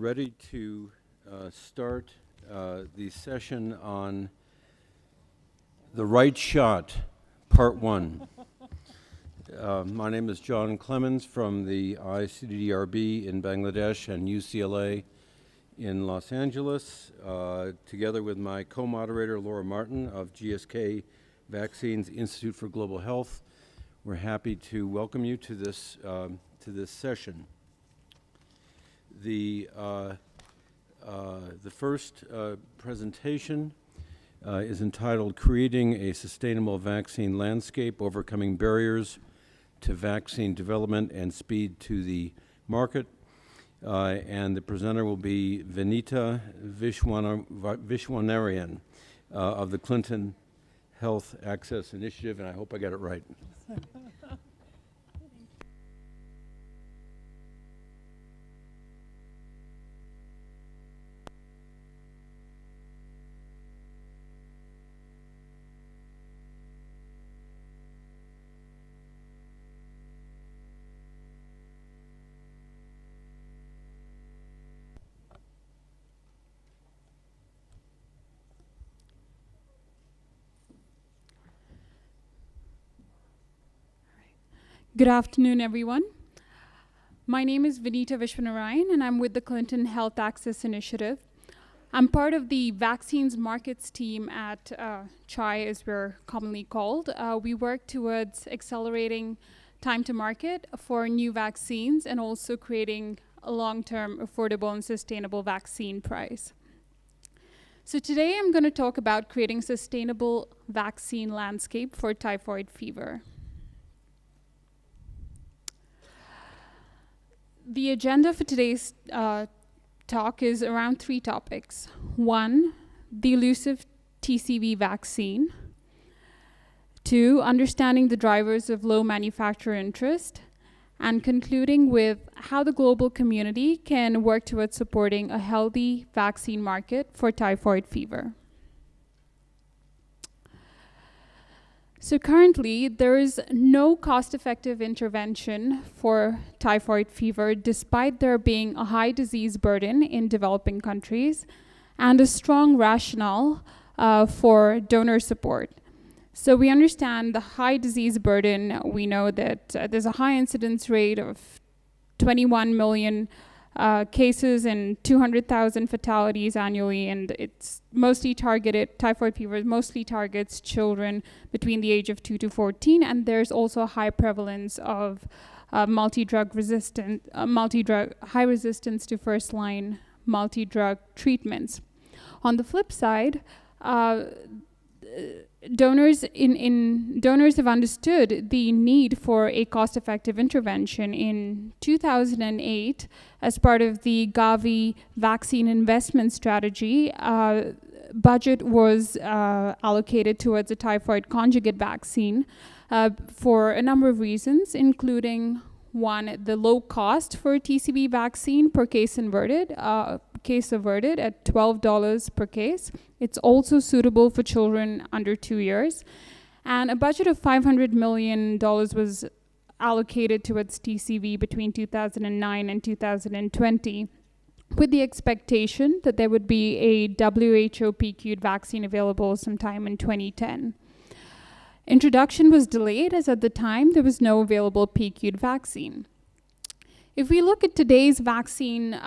ready to start the session on the right shot, part one. My name is John Clemens from the ICDRB in Bangladesh and UCLA in Los Angeles, together with my co-moderator Laura Martin of GSK Vaccines Institute for Global Health. We're happy to welcome you to this session. The first presentation is entitled Creating a Sustainable Vaccine Landscape, Overcoming Barriers to Vaccine Development and Speed to the Market. And the presenter will be Vinita Vishwanarayan of the Clinton Health Access Initiative, and I hope I got it right. Good afternoon, everyone. My name is Vinita Vishwanarayan, and I'm with the Clinton Health Access Initiative. I'm part of the vaccines markets team at CHAI, as we're commonly called. We work towards accelerating time to market for new vaccines and also creating a long-term, affordable, and sustainable vaccine price. So today I'm going to talk about creating sustainable vaccine landscape for typhoid fever. The agenda for today's talk is around three topics. One, the elusive TCV vaccine. Two, understanding the drivers of low manufacturer interest. And concluding with how the global community can work towards supporting a healthy vaccine market for typhoid fever. So currently, there is no cost-effective intervention for typhoid fever, despite there being a high disease burden in developing countries and a strong rationale for donor support. So we understand the high disease burden. We know that there's a high incidence rate of 21 million cases and 200,000 fatalities annually, and it's mostly targeted, typhoid fever mostly targets children between the age of 2 to 14, and there's also a high prevalence of high resistance to first-line multi-drug treatments. On the flip side, donors have understood the need for a cost-effective intervention. In 2008, as part of the Gavi vaccine investment strategy, budget was allocated towards a typhoid conjugate vaccine for a number of reasons, including one, the low cost for a TCV vaccine per case averted at $12 per case. It's also suitable for children under 2 years. And a budget of $500 million was allocated towards TCV between 2009 and 2020, with the expectation that there would be a WHO PQ'd vaccine available sometime in 2010. Introduction was delayed, as at the time there was no available PQ'd vaccine. If we look at today's vaccine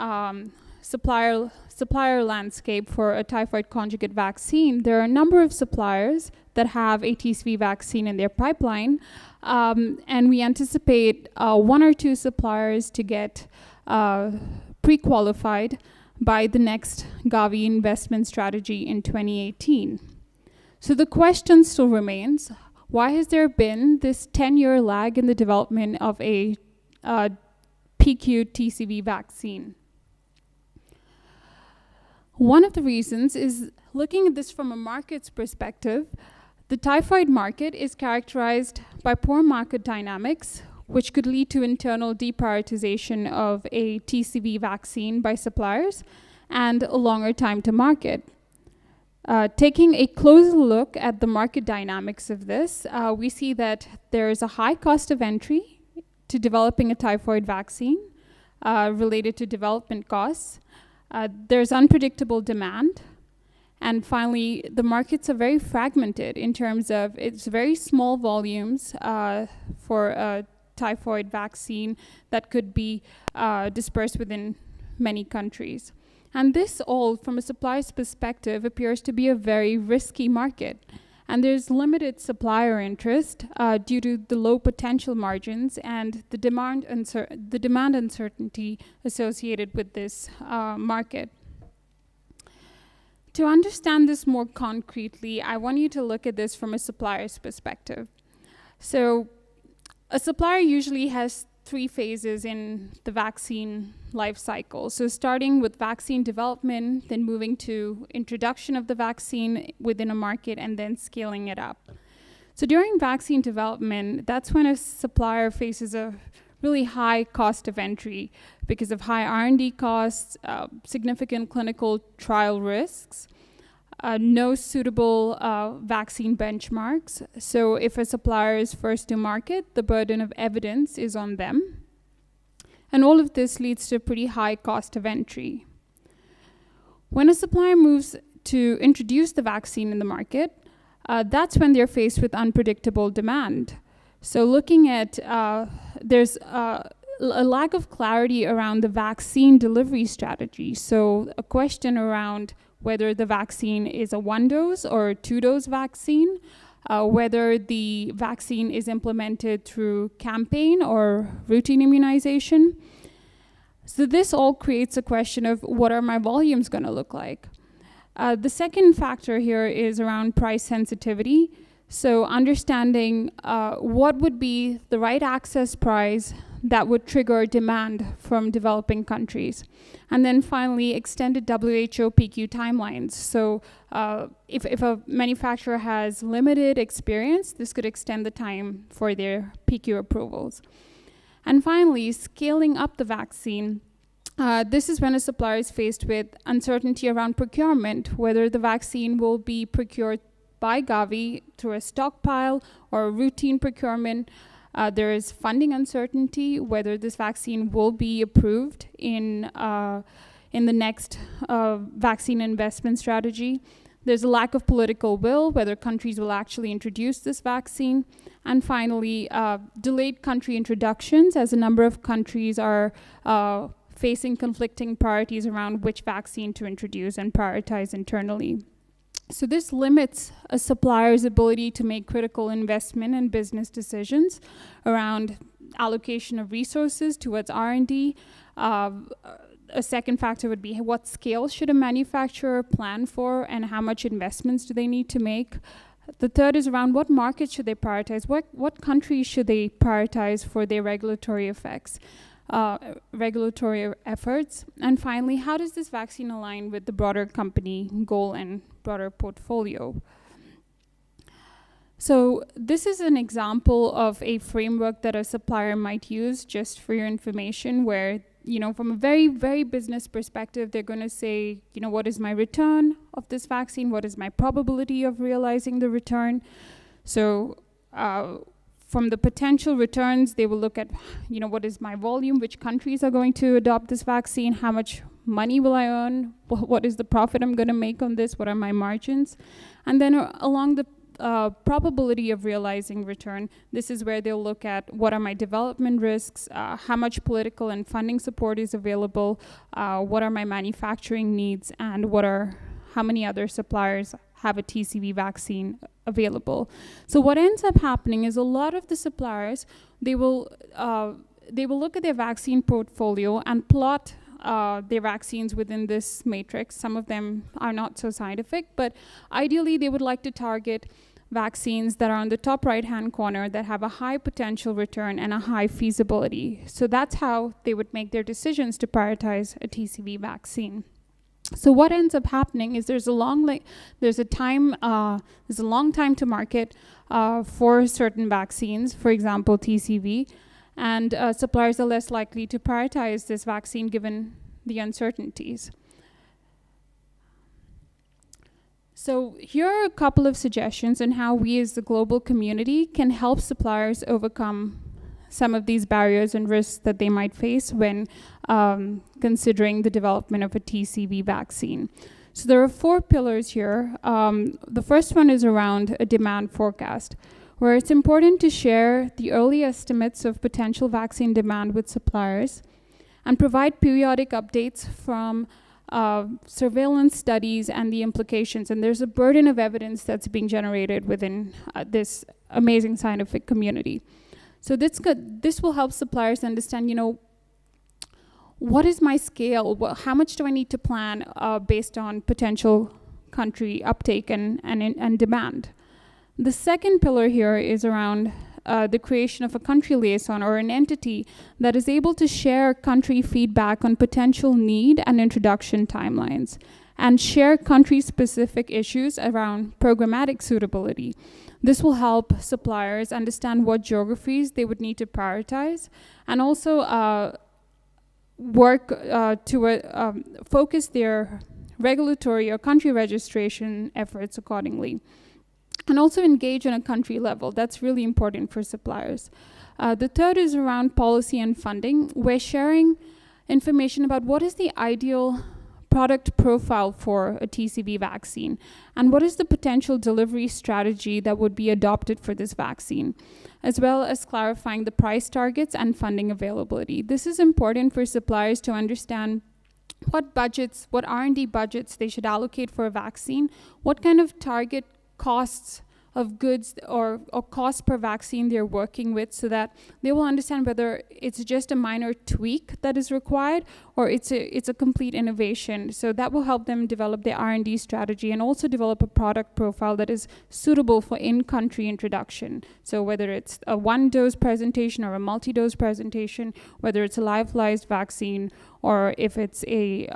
supplier landscape for a typhoid conjugate vaccine, there are a number of suppliers that have a TCV vaccine in their pipeline, and we anticipate one or two suppliers to get pre-qualified by the next Gavi investment strategy in 2018. So the question still remains, why has there been this 10-year lag in the development of a PQ TCV vaccine? One of the reasons is, looking at this from a market's perspective, the typhoid market is characterized by poor market dynamics, which could lead to internal deprioritization of a TCV vaccine by suppliers and a longer time to market. Taking a closer look at the market dynamics of this, we see that there is a high cost of entry to developing a typhoid vaccine related to development costs. There's unpredictable demand. And finally, the markets are very fragmented in terms of it's very small volumes for a typhoid vaccine that could be dispersed within many countries. And this all, from a supplier's perspective, appears to be a very risky market. And there's limited supplier interest due to the low potential margins and the demand uncertainty associated with this market. To understand this more concretely, I want you to look at this from a supplier's perspective. So a supplier usually has 3 phases in the vaccine life cycle. So starting with vaccine development, then moving to introduction of the vaccine within a market, and then scaling it up. So during vaccine development, that's when a supplier faces a really high cost of entry because of high R&D costs, significant clinical trial risks, no suitable vaccine benchmarks. So if a supplier is first to market, the burden of evidence is on them. And all of this leads to a pretty high cost of entry. When a supplier moves to introduce the vaccine in the market, that's when they're faced with unpredictable demand. So looking at, there's a lack of clarity around the vaccine delivery strategy. So a question around whether the vaccine is a 1-dose or a 2-dose vaccine, whether the vaccine is implemented through campaign or routine immunization. So this all creates a question of what are my volumes going to look like? The second factor here is around price sensitivity. So understanding what would be the right access price that would trigger demand from developing countries. And then finally, extended WHO PQ timelines. So if a manufacturer has limited experience, this could extend the time for their PQ approvals. And finally, scaling up the vaccine. This is when a supplier is faced with uncertainty around procurement, whether the vaccine will be procured by Gavi through a stockpile or a routine procurement. There is funding uncertainty, whether this vaccine will be approved in the next vaccine investment strategy. There's a lack of political will, whether countries will actually introduce this vaccine. And finally, delayed country introductions, as a number of countries are facing conflicting priorities around which vaccine to introduce and prioritize internally. So this limits a supplier's ability to make critical investment and business decisions around allocation of resources towards R&D. A second factor would be what scale should a manufacturer plan for and how much investments do they need to make. The third is around what markets should they prioritize, what countries should they prioritize for their regulatory efforts. And finally, how does this vaccine align with the broader company goal and broader portfolio? So this is an example of a framework that a supplier might use, just for your information, where, from a very, very business perspective, they're going to say, what is my return of this vaccine? What is my probability of realizing the return? So from the potential returns, they will look at, what is my volume? Which countries are going to adopt this vaccine? How much money will I earn? What is the profit I'm going to make on this? What are my margins? And then along the probability of realizing return, this is where they'll look at what are my development risks, how much political and funding support is available, what are my manufacturing needs, and how many other suppliers have a TCV vaccine available. So what ends up happening is a lot of the suppliers, they will look at their vaccine portfolio and plot their vaccines within this matrix. Some of them are not so scientific, but ideally they would like to target vaccines that are on the top right-hand corner that have a high potential return and a high feasibility. So that's how they would make their decisions to prioritize a TCV vaccine. So what ends up happening is there's a long time to market for certain vaccines, for example, TCV, and suppliers are less likely to prioritize this vaccine given the uncertainties. So here are a couple of suggestions on how we as the global community can help suppliers overcome some of these barriers and risks that they might face when considering the development of a TCV vaccine. So there are 4 pillars here. The first one is around a demand forecast, where it's important to share the early estimates of potential vaccine demand with suppliers and provide periodic updates from surveillance studies and the implications. And there's a burden of evidence that's being generated within this amazing scientific community. So this will help suppliers understand, what is my scale? How much do I need to plan based on potential country uptake and demand? The second pillar here is around the creation of a country liaison, or an entity that is able to share country feedback on potential need and introduction timelines, and share country-specific issues around programmatic suitability. This will help suppliers understand what geographies they would need to prioritize, and also work to focus their regulatory or country registration efforts accordingly. And also engage on a country level. That's really important for suppliers. The third is around policy and funding. We're sharing information about what is the ideal product profile for a TCV vaccine, and what is the potential delivery strategy that would be adopted for this vaccine, as well as clarifying the price targets and funding availability. This is important for suppliers to understand what R&D budgets they should allocate for a vaccine, what kind of target costs of goods or cost per vaccine they're working with, so that they will understand whether it's just a minor tweak that is required or it's a complete innovation. So that will help them develop their R&D strategy and also develop a product profile that is suitable for in-country introduction. So whether it's a one-dose presentation or a multi-dose presentation, whether it's a lyophilized vaccine or if it's a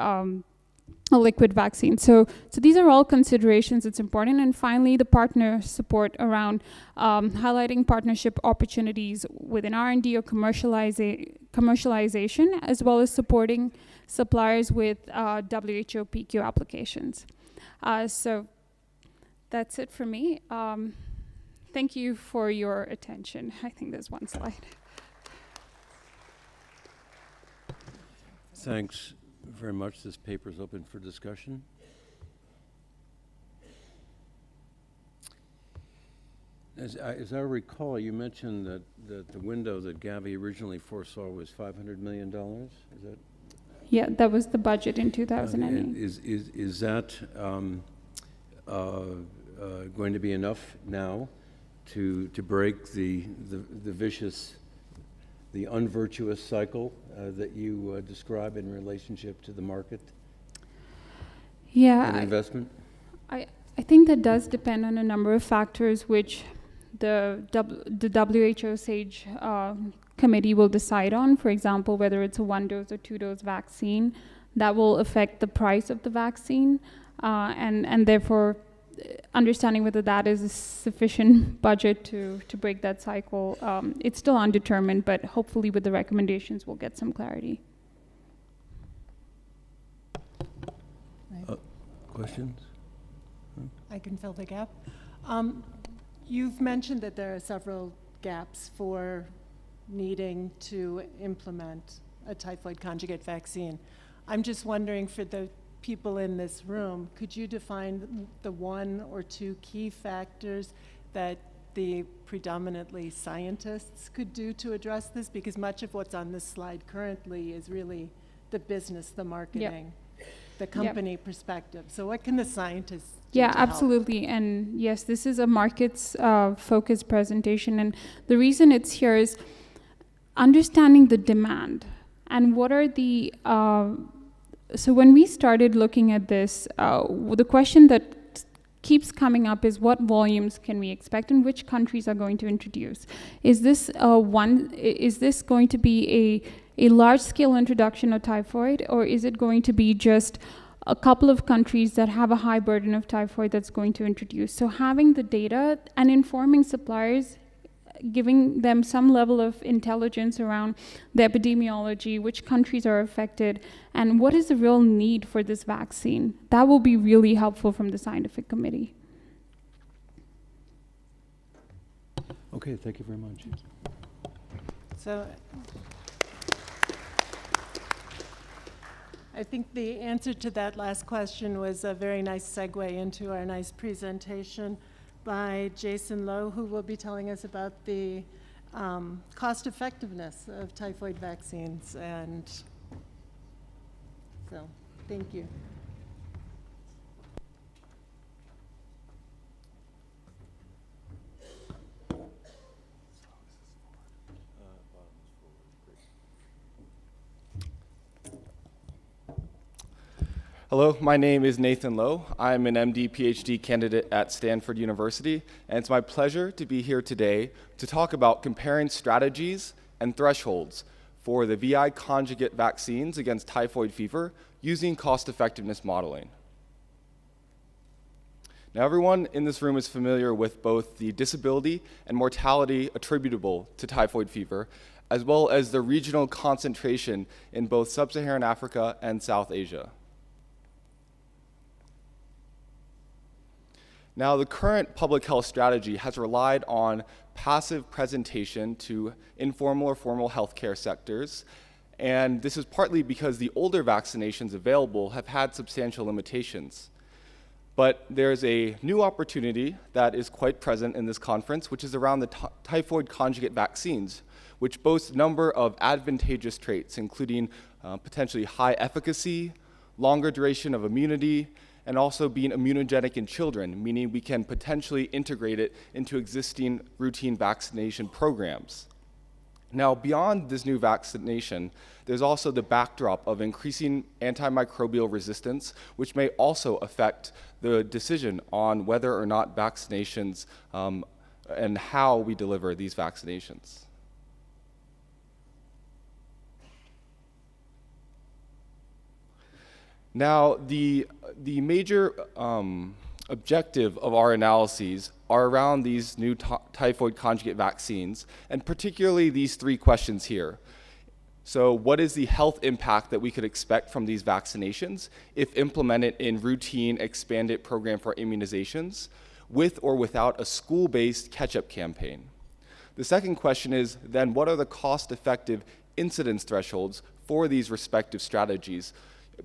liquid vaccine. So these are all considerations. It's important. And finally, the partner support around highlighting partnership opportunities within R&D or commercialization, as well as supporting suppliers with WHO PQ applications. So that's it for me. Thank you for your attention. I think there's one slide. Thanks very much. This paper is open for discussion. As I recall, you mentioned that the window that Gavi originally foresaw was $500 million. Is that? Yeah, that was the budget in 2008. Is that going to be enough now to break the vicious, the unvirtuous cycle that you describe in relationship to the market and investment? I think that does depend on a number of factors, which the WHO SAGE committee will decide on. For example, whether it's a 1-dose or 2-dose vaccine, that will affect the price of the vaccine, and therefore understanding whether that is a sufficient budget to break that cycle. It's still undetermined, but hopefully with the recommendations we'll get some clarity. Questions? I can fill the gap. You've mentioned that there are several gaps for needing to implement a typhoid conjugate vaccine. I'm just wondering, for the people in this room, could you define the 1 or 2 key factors that the predominantly scientists could do to address this? Because much of what's on this slide currently is really the business, the marketing, the company perspective. So what can the scientists do to help? Absolutely. And yes, this is a markets focused presentation. And the reason it's here is understanding the demand and what are the so when we started looking at this, the question that keeps coming up is what volumes can we expect and which countries are going to introduce? Is this going to be a large-scale introduction of typhoid, or is it going to be just a couple of countries that have a high burden of typhoid that's going to introduce? So having the data and informing suppliers, giving them some level of intelligence around the epidemiology, which countries are affected, and what is the real need for this vaccine. That will be really helpful from the scientific committee. Okay, thank you very much. So I think the answer to that last question was a very nice segue into our nice presentation by Jason Lowe, who will be telling us about the cost effectiveness of typhoid vaccines. And so, thank you. Hello, my name is Nathan Lowe. I'm an MD PhD candidate at Stanford University, and it's my pleasure to be here today to talk about comparing strategies and thresholds for the VI conjugate vaccines against typhoid fever using cost-effectiveness modeling. Now, everyone in this room is familiar with both the disability and mortality attributable to typhoid fever, as well as the regional concentration in both sub-Saharan Africa and South Asia. Now, the current public health strategy has relied on passive presentation to informal or formal healthcare sectors, and this is partly because the older vaccinations available have had substantial limitations. But there's a new opportunity that is quite present in this conference, which is around the typhoid conjugate vaccines, which boast a number of advantageous traits, including potentially high efficacy, longer duration of immunity, and also being immunogenic in children, meaning we can potentially integrate it into existing routine vaccination programs. Now, beyond this new vaccination, there's also the backdrop of increasing antimicrobial resistance, which may also affect the decision on whether or not vaccinations and how we deliver these vaccinations. Now, the major objective of our analyses are around these new typhoid conjugate vaccines, and particularly these three questions here. So, what is the health impact that we could expect from these vaccinations if implemented in routine expanded program for immunizations, with or without a school-based catch-up campaign? The second question is, then, what are the cost-effective incidence thresholds for these respective strategies?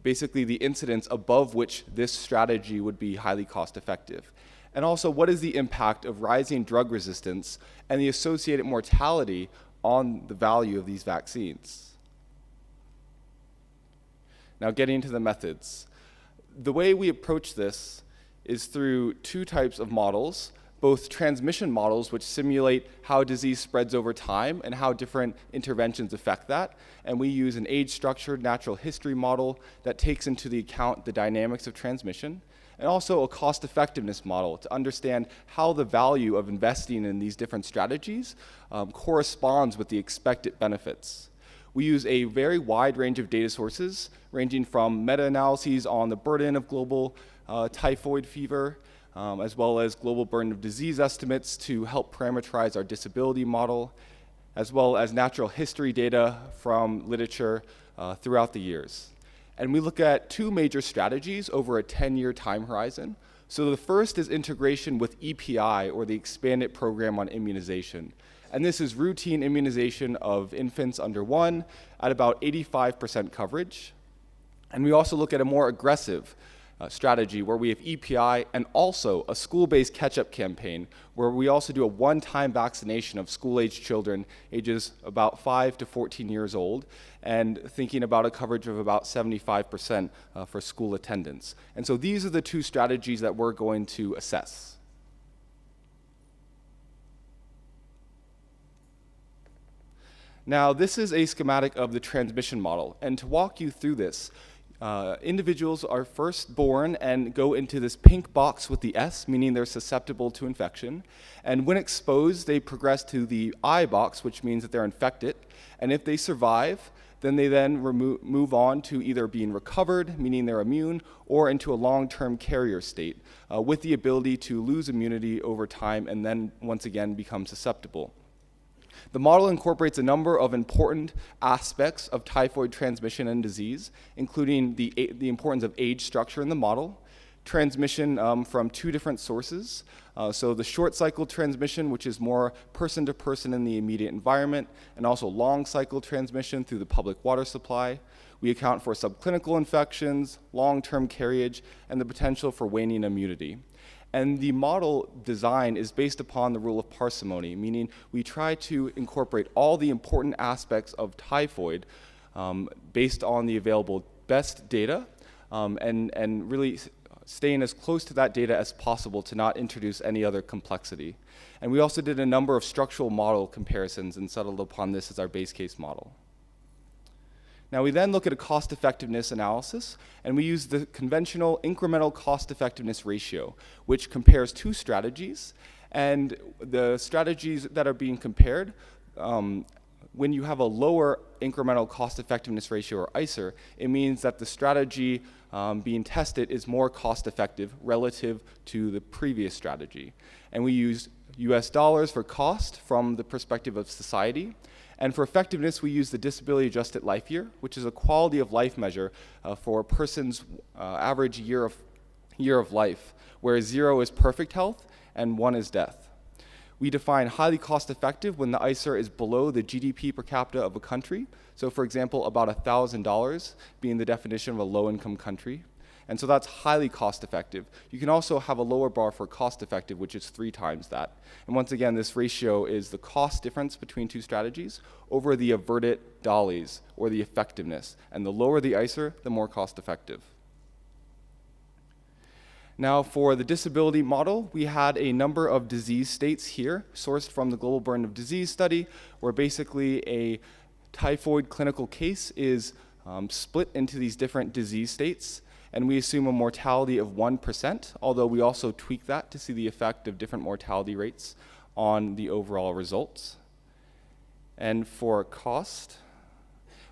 Basically, the incidence above which this strategy would be highly cost-effective. And also, what is the impact of rising drug resistance and the associated mortality on the value of these vaccines? Now, getting to the methods. The way we approach this is through two types of models, both transmission models, which simulate how disease spreads over time and how different interventions affect that. And we use an age-structured natural history model that takes into the account the dynamics of transmission, and also a cost-effectiveness model to understand how the value of investing in these different strategies corresponds with the expected benefits. We use a very wide range of data sources, ranging from meta-analyses on the burden of global typhoid fever, as well as global burden of disease estimates to help parameterize our disability model, as well as natural history data from literature throughout the years. And we look at two major strategies over a 10-year time horizon. So the first is integration with EPI, or the Expanded Program on Immunization. And this is routine immunization of infants under 1 at about 85% coverage. And we also look at a more aggressive strategy where we have EPI and also a school-based catch-up campaign where we also do a one-time vaccination of school-aged children ages about 5 to 14 years old, and thinking about a coverage of about 75% for school attendance. And so these are the two strategies that we're going to assess. Now, this is a schematic of the transmission model, and to walk you through this, individuals are first born and go into this pink box with the S, meaning they're susceptible to infection. And when exposed, they progress to the I box, which means that they're infected. And if they survive, then they move on to either being recovered, meaning they're immune, or into a long-term carrier state, with the ability to lose immunity over time and then once again become susceptible. The model incorporates a number of important aspects of typhoid transmission and disease, including the importance of age structure in the model, transmission from two different sources. So the short cycle transmission, which is more person to person in the immediate environment, and also long cycle transmission through the public water supply. We account for subclinical infections, long-term carriage, and the potential for waning immunity. And the model design is based upon the rule of parsimony, meaning we try to incorporate all the important aspects of typhoid based on the available best data and really staying as close to that data as possible to not introduce any other complexity. And we also did a number of structural model comparisons and settled upon this as our base case model. Now we then look at a cost effectiveness analysis, and we use the conventional incremental cost effectiveness ratio, which compares two strategies. And the strategies that are being compared, when you have a lower incremental cost effectiveness ratio or ICER, it means that the strategy being tested is more cost effective relative to the previous strategy. And we use US dollars for cost from the perspective of society. And for effectiveness, we use the disability adjusted life year, which is a quality of life measure for a person's average year of life, where 0 is perfect health and 1 is death. We define highly cost effective when the ICER is below the GDP per capita of a country. So for example, about $1,000 being the definition of a low income country. And so that's highly cost effective. You can also have a lower bar for cost effective, which is 3 times that. And once again, this ratio is the cost difference between two strategies over the averted DALYs, or the effectiveness. And the lower the ICER, the more cost effective. Now for the disability model, we had a number of disease states here, sourced from the Global Burden of Disease study, where basically a typhoid clinical case is split into these different disease states. And we assume a mortality of 1%, although we also tweak that to see the effect of different mortality rates on the overall results. And for cost,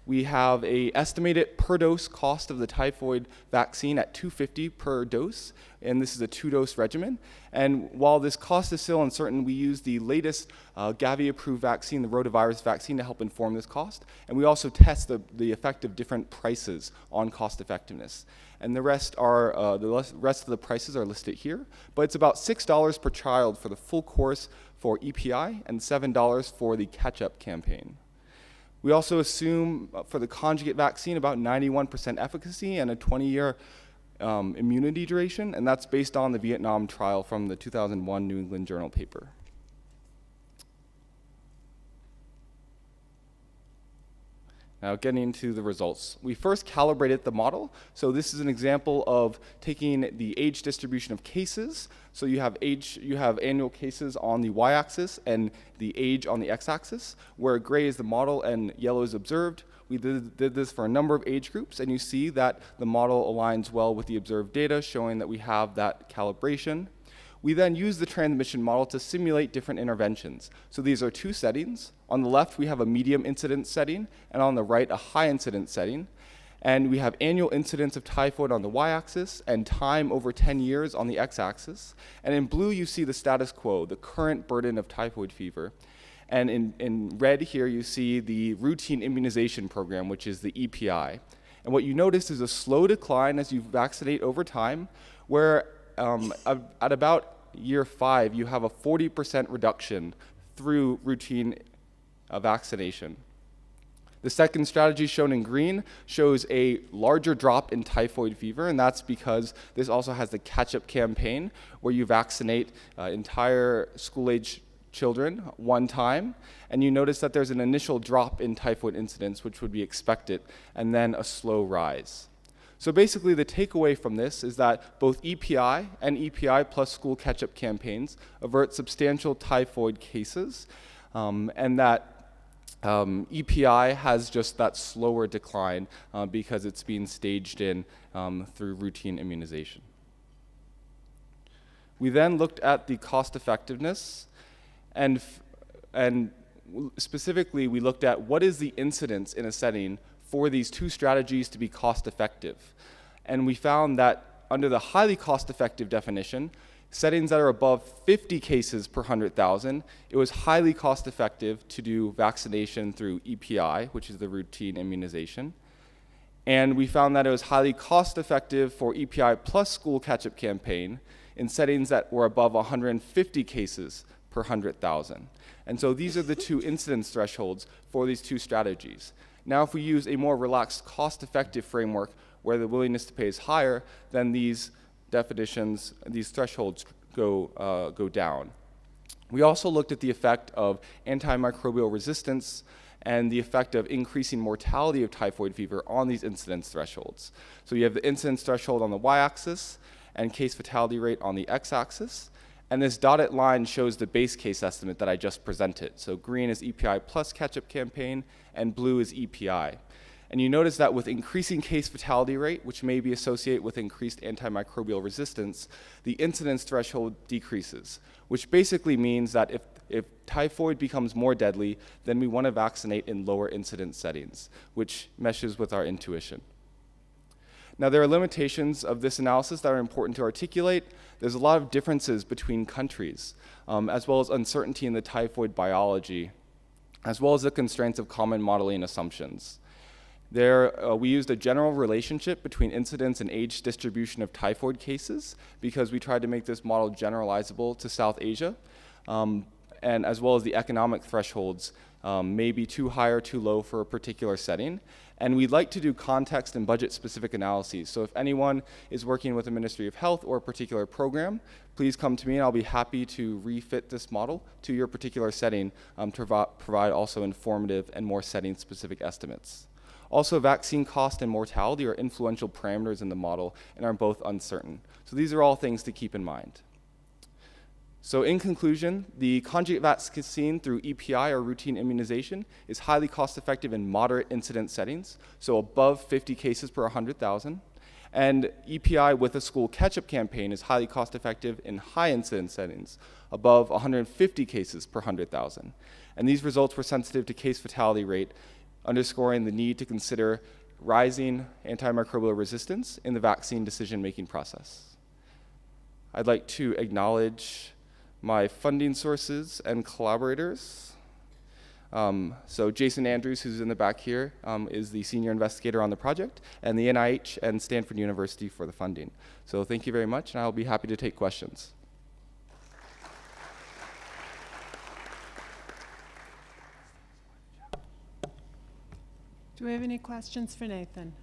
we have an estimated per dose cost of the typhoid vaccine at $250 per dose, and this is a 2-dose regimen. And while this cost is still uncertain, we use the latest Gavi-approved vaccine, the rotavirus vaccine, to help inform this cost. And we also test the effect of different prices on cost effectiveness. And the rest of the prices are listed here, but it's about $6 per child for the full course for EPI and $7 for the catch-up campaign. We also assume for the conjugate vaccine about 91% efficacy and a 20-year immunity duration, and that's based on the Vietnam trial from the 2001 New England Journal paper. Now getting into the results. We first calibrated the model. So this is an example of taking the age distribution of cases. So you have annual cases on the y-axis and the age on the x-axis, where gray is the model and yellow is observed. We did this for a number of age groups, and you see that the model aligns well with the observed data, showing that we have that calibration. We then use the transmission model to simulate different interventions. So these are 2 settings. On the left, we have a medium incidence setting, and on the right, a high incidence setting. And we have annual incidence of typhoid on the y-axis and time over 10 years on the x-axis. And in blue, you see the status quo, the current burden of typhoid fever. And in red here, you see the routine immunization program, which is the EPI. And what you notice is a slow decline as you vaccinate over time, where at about year 5, you have a 40% reduction through routine vaccination. The second strategy shown in green shows a larger drop in typhoid fever, and that's because this also has the catch-up campaign where you vaccinate entire school-age children one time, and you notice that there's an initial drop in typhoid incidence, which would be expected, and then a slow rise. So basically the takeaway from this is that both EPI and EPI plus school catch-up campaigns avert substantial typhoid cases, and that EPI has just that slower decline because it's being staged in through routine immunization. We then looked at the cost effectiveness, and specifically we looked at what is the incidence in a setting for these 2 strategies to be cost effective. And we found that under the highly cost effective definition, settings that are above 50 cases per 100,000, it was highly cost effective to do vaccination through EPI, which is the routine immunization. And we found that it was highly cost-effective for EPI plus school catch-up campaign in settings that were above 150 cases per 100,000. And so these are the two incidence thresholds for these two strategies. Now, if we use a more relaxed, cost-effective framework where the willingness to pay is higher, then these definitions, these thresholds go down. We also looked at the effect of antimicrobial resistance and the effect of increasing mortality of typhoid fever on these incidence thresholds. So you have the incidence threshold on the y-axis and case fatality rate on the x-axis. And this dotted line shows the base case estimate that I just presented. So green is EPI plus catch-up campaign, and blue is EPI. And you notice that with increasing case fatality rate, which may be associated with increased antimicrobial resistance, the incidence threshold decreases, which basically means that if typhoid becomes more deadly, then we want to vaccinate in lower incidence settings, which meshes with our intuition. Now, there are limitations of this analysis that are important to articulate. There's a lot of differences between countries, as well as uncertainty in the typhoid biology, as well as the constraints of common modeling assumptions. We used a general relationship between incidence and age distribution of typhoid cases because we tried to make this model generalizable to South Asia, and as well as the economic thresholds may be too high or too low for a particular setting. And we'd like to do context and budget-specific analyses. So if anyone is working with the Ministry of Health or a particular program, please come to me and I'll be happy to refit this model to your particular setting to provide also informative and more setting-specific estimates. Also, vaccine cost and mortality are influential parameters in the model and are both uncertain. So these are all things to keep in mind. So in conclusion, the conjugate vaccine through EPI or routine immunization is highly cost-effective in moderate incidence settings, so above 50 cases per 100,000. And EPI with a school catch-up campaign is highly cost-effective in high incidence settings, above 150 cases per 100,000. And these results were sensitive to case fatality rate, underscoring the need to consider rising antimicrobial resistance in the vaccine decision-making process. I'd like to acknowledge my funding sources and collaborators. So Jason Andrews, who's in the back here, is the senior investigator on the project, and the NIH and Stanford University for the funding. So thank you very much, and I'll be happy to take questions. Do we have any questions for Nathan?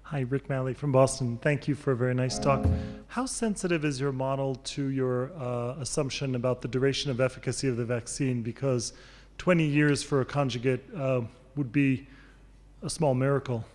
Hi, Rick Malley from Boston. Thank you for a very nice talk. How sensitive is your model to your assumption about the duration of efficacy of the vaccine? Because 20 years for a conjugate would be a small miracle.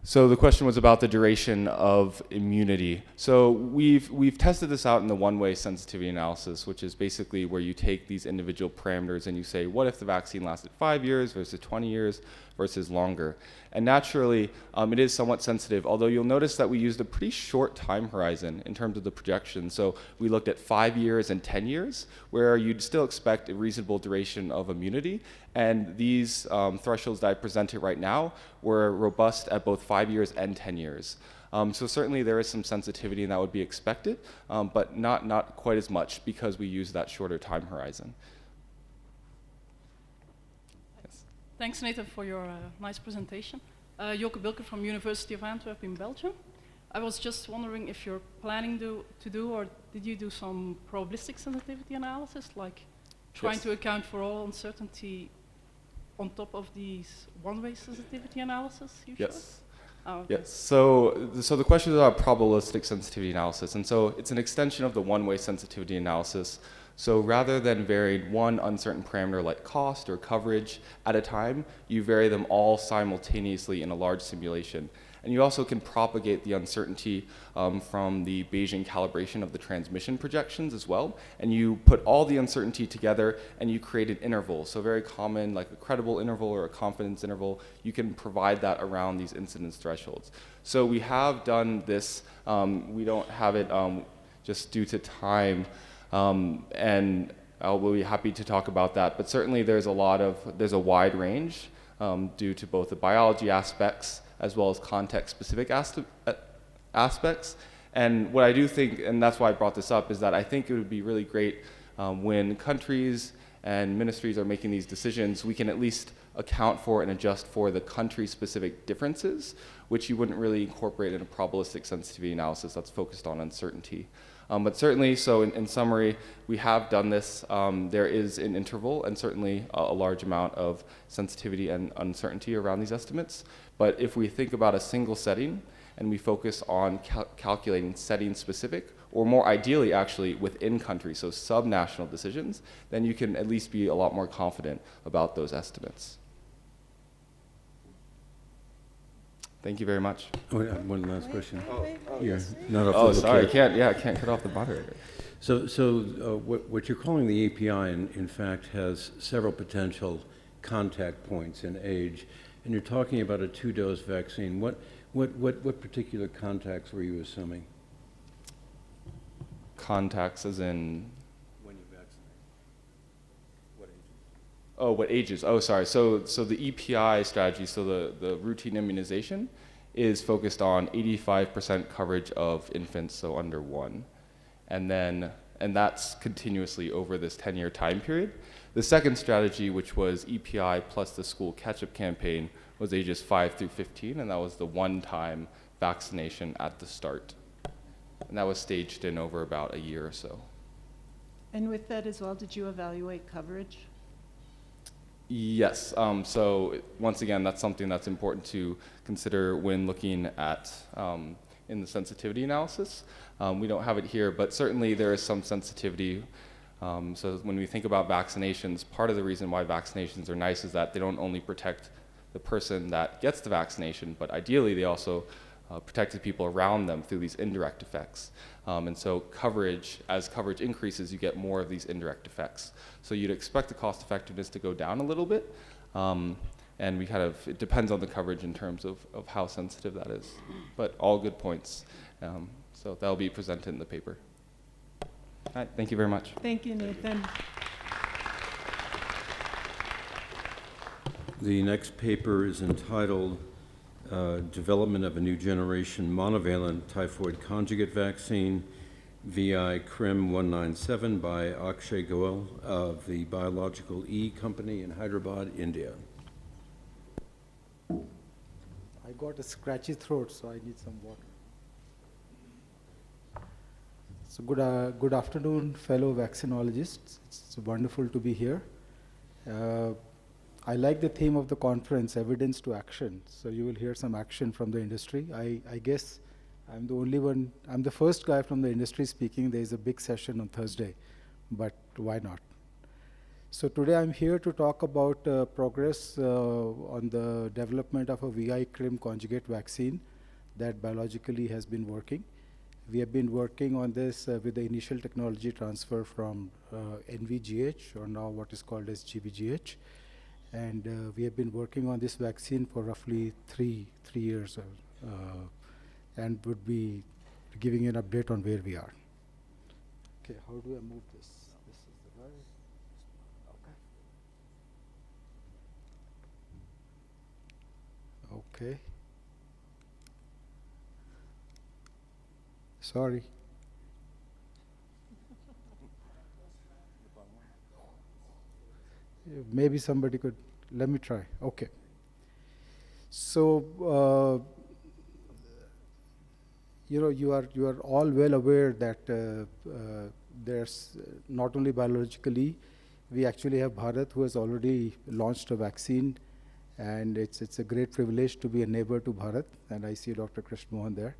So the question was about the duration of immunity. So we've tested this out in the one-way sensitivity analysis, which is basically where you take these individual parameters and you say, what if the vaccine lasted 5 years versus 20 years versus longer? And naturally, it is somewhat sensitive, although you'll notice that we used a pretty short time horizon in terms of the projection. So we looked at 5 years and 10 years, where you'd still expect a reasonable duration of immunity. And these thresholds that I presented right now were robust at both 5 years and 10 years. So certainly there is some sensitivity and that would be expected, but not quite as much because we use that shorter time horizon. Yes. Thanks, Nathan, for your nice presentation. Joke Bilke from University of Antwerp in Belgium. I was just wondering if you're planning to do, or did you do some probabilistic sensitivity analysis, like trying Yes. to account for all uncertainty on top of these one-way sensitivity analysis usually? Yes. Oh, okay. Yes. So the question is about probabilistic sensitivity analysis, and so it's an extension of the one-way sensitivity analysis. So rather than varying one uncertain parameter like cost or coverage at a time, you vary them all simultaneously in a large simulation. And you also can propagate the uncertainty from the Bayesian calibration of the transmission projections as well. And you put all the uncertainty together and you create an interval. So very common, like a credible interval or a confidence interval, you can provide that around these incidence thresholds. So we have done this. We don't have it just due to time. And we'll be happy to talk about that. But certainly there's a wide range due to both the biology aspects as well as context-specific aspects. And what I do think, and that's why I brought this up, is that I think it would be really great When countries and ministries are making these decisions, we can at least account for and adjust for the country-specific differences, which you wouldn't really incorporate in a probabilistic sensitivity analysis that's focused on uncertainty. But certainly, so in summary, we have done this. There is an interval and certainly a large amount of sensitivity and uncertainty around these estimates. But if we think about a single setting and we focus on calculating setting-specific, or more ideally actually within countries, so sub-national decisions, then you can at least be a lot more confident about those estimates. Thank you very much. Oh, yeah, one last question. You're not off Oh, the sorry, book I yet. can't cut off the moderator. So what you're calling the API, in fact, has several potential contact points in age, and you're talking about a 2-dose vaccine. What particular contacts were you assuming? Contacts as in? When you vaccinate. What ages? Oh, what ages? Oh, sorry. So the EPI strategy, so the routine immunization, is focused on 85% coverage of infants, so under 1. And that's continuously over this 10-year time period. The second strategy, which was EPI plus the school catch-up campaign, was ages 5 through 15, and that was the one-time vaccination at the start. And that was staged in over about a year or so. And with that as well, did you evaluate coverage? Yes. So once again, that's something that's important to consider when looking at in the sensitivity analysis. We don't have it here, but certainly there is some sensitivity. So when we think about vaccinations, part of the reason why vaccinations are nice is that they don't only protect the person that gets the vaccination, but ideally they also protect the people around them through these indirect effects. And so as coverage increases, you get more of these indirect effects. So you'd expect the cost effectiveness to go down a little bit. And it depends on the coverage in terms of how sensitive that is. But all good points. So that'll be presented in the paper. All right, thank you very much. Thank you, Nathan. The next paper is entitled Development of a New Generation Monovalent Typhoid Conjugate Vaccine, VI CRIM 197 by Akshay Goel of the Biological E Company in Hyderabad, India. I got a scratchy throat, so I need some water. So good afternoon, fellow vaccinologists. It's wonderful to be here. I like the theme of the conference, evidence to action. So you will hear some action from the industry. I guess I'm the only one, I'm the first guy from the industry speaking. There is a big session on Thursday, but why not? So today I'm here to talk about progress on the development of a VI CRIM conjugate vaccine that biologically has been working. We have been working on this with the initial technology transfer from NVGH, or now what is called as GVGH. And we have been working on this vaccine for roughly three years, and would be giving you an update on where we are. Okay, how do I move this? This is the right. Okay. Okay. Sorry. Maybe somebody could, let me try. Okay. So, you are all well aware that there's not only biologically, we actually have Bharat who has already launched a vaccine, and it's a great privilege to be a neighbor to Bharat, and I see Dr. Krishna Mohan there.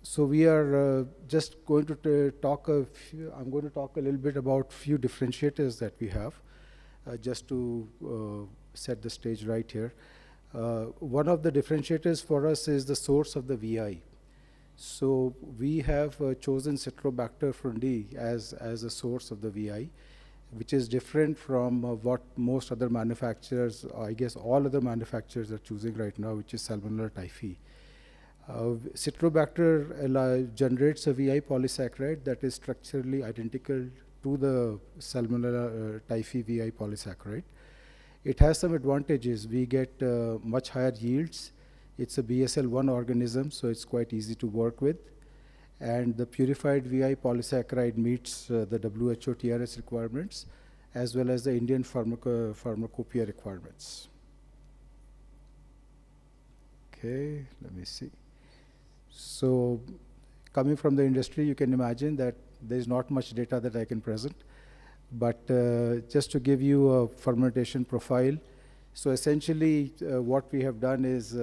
So we are just going to talk I'm going to talk a little bit about few differentiators that we have, just to set the stage right here. One of the differentiators for us is the source of the VI. So we have chosen Citrobacter frundi as a source of the VI, which is different from what most other manufacturers, I guess all other manufacturers are choosing right now, which is Salmonella typhi. Citrobacter generates a VI polysaccharide that is structurally identical to the Salmonella typhi VI polysaccharide. It has some advantages. We get much higher yields. It's a BSL-1 organism, so it's quite easy to work with. And the purified VI polysaccharide meets the WHO TRS requirements as well as the Indian pharmacopoeia requirements. Okay, let me see. So coming from the industry, you can imagine that there's not much data that I can present. But just to give you a fermentation profile, so essentially what we have done is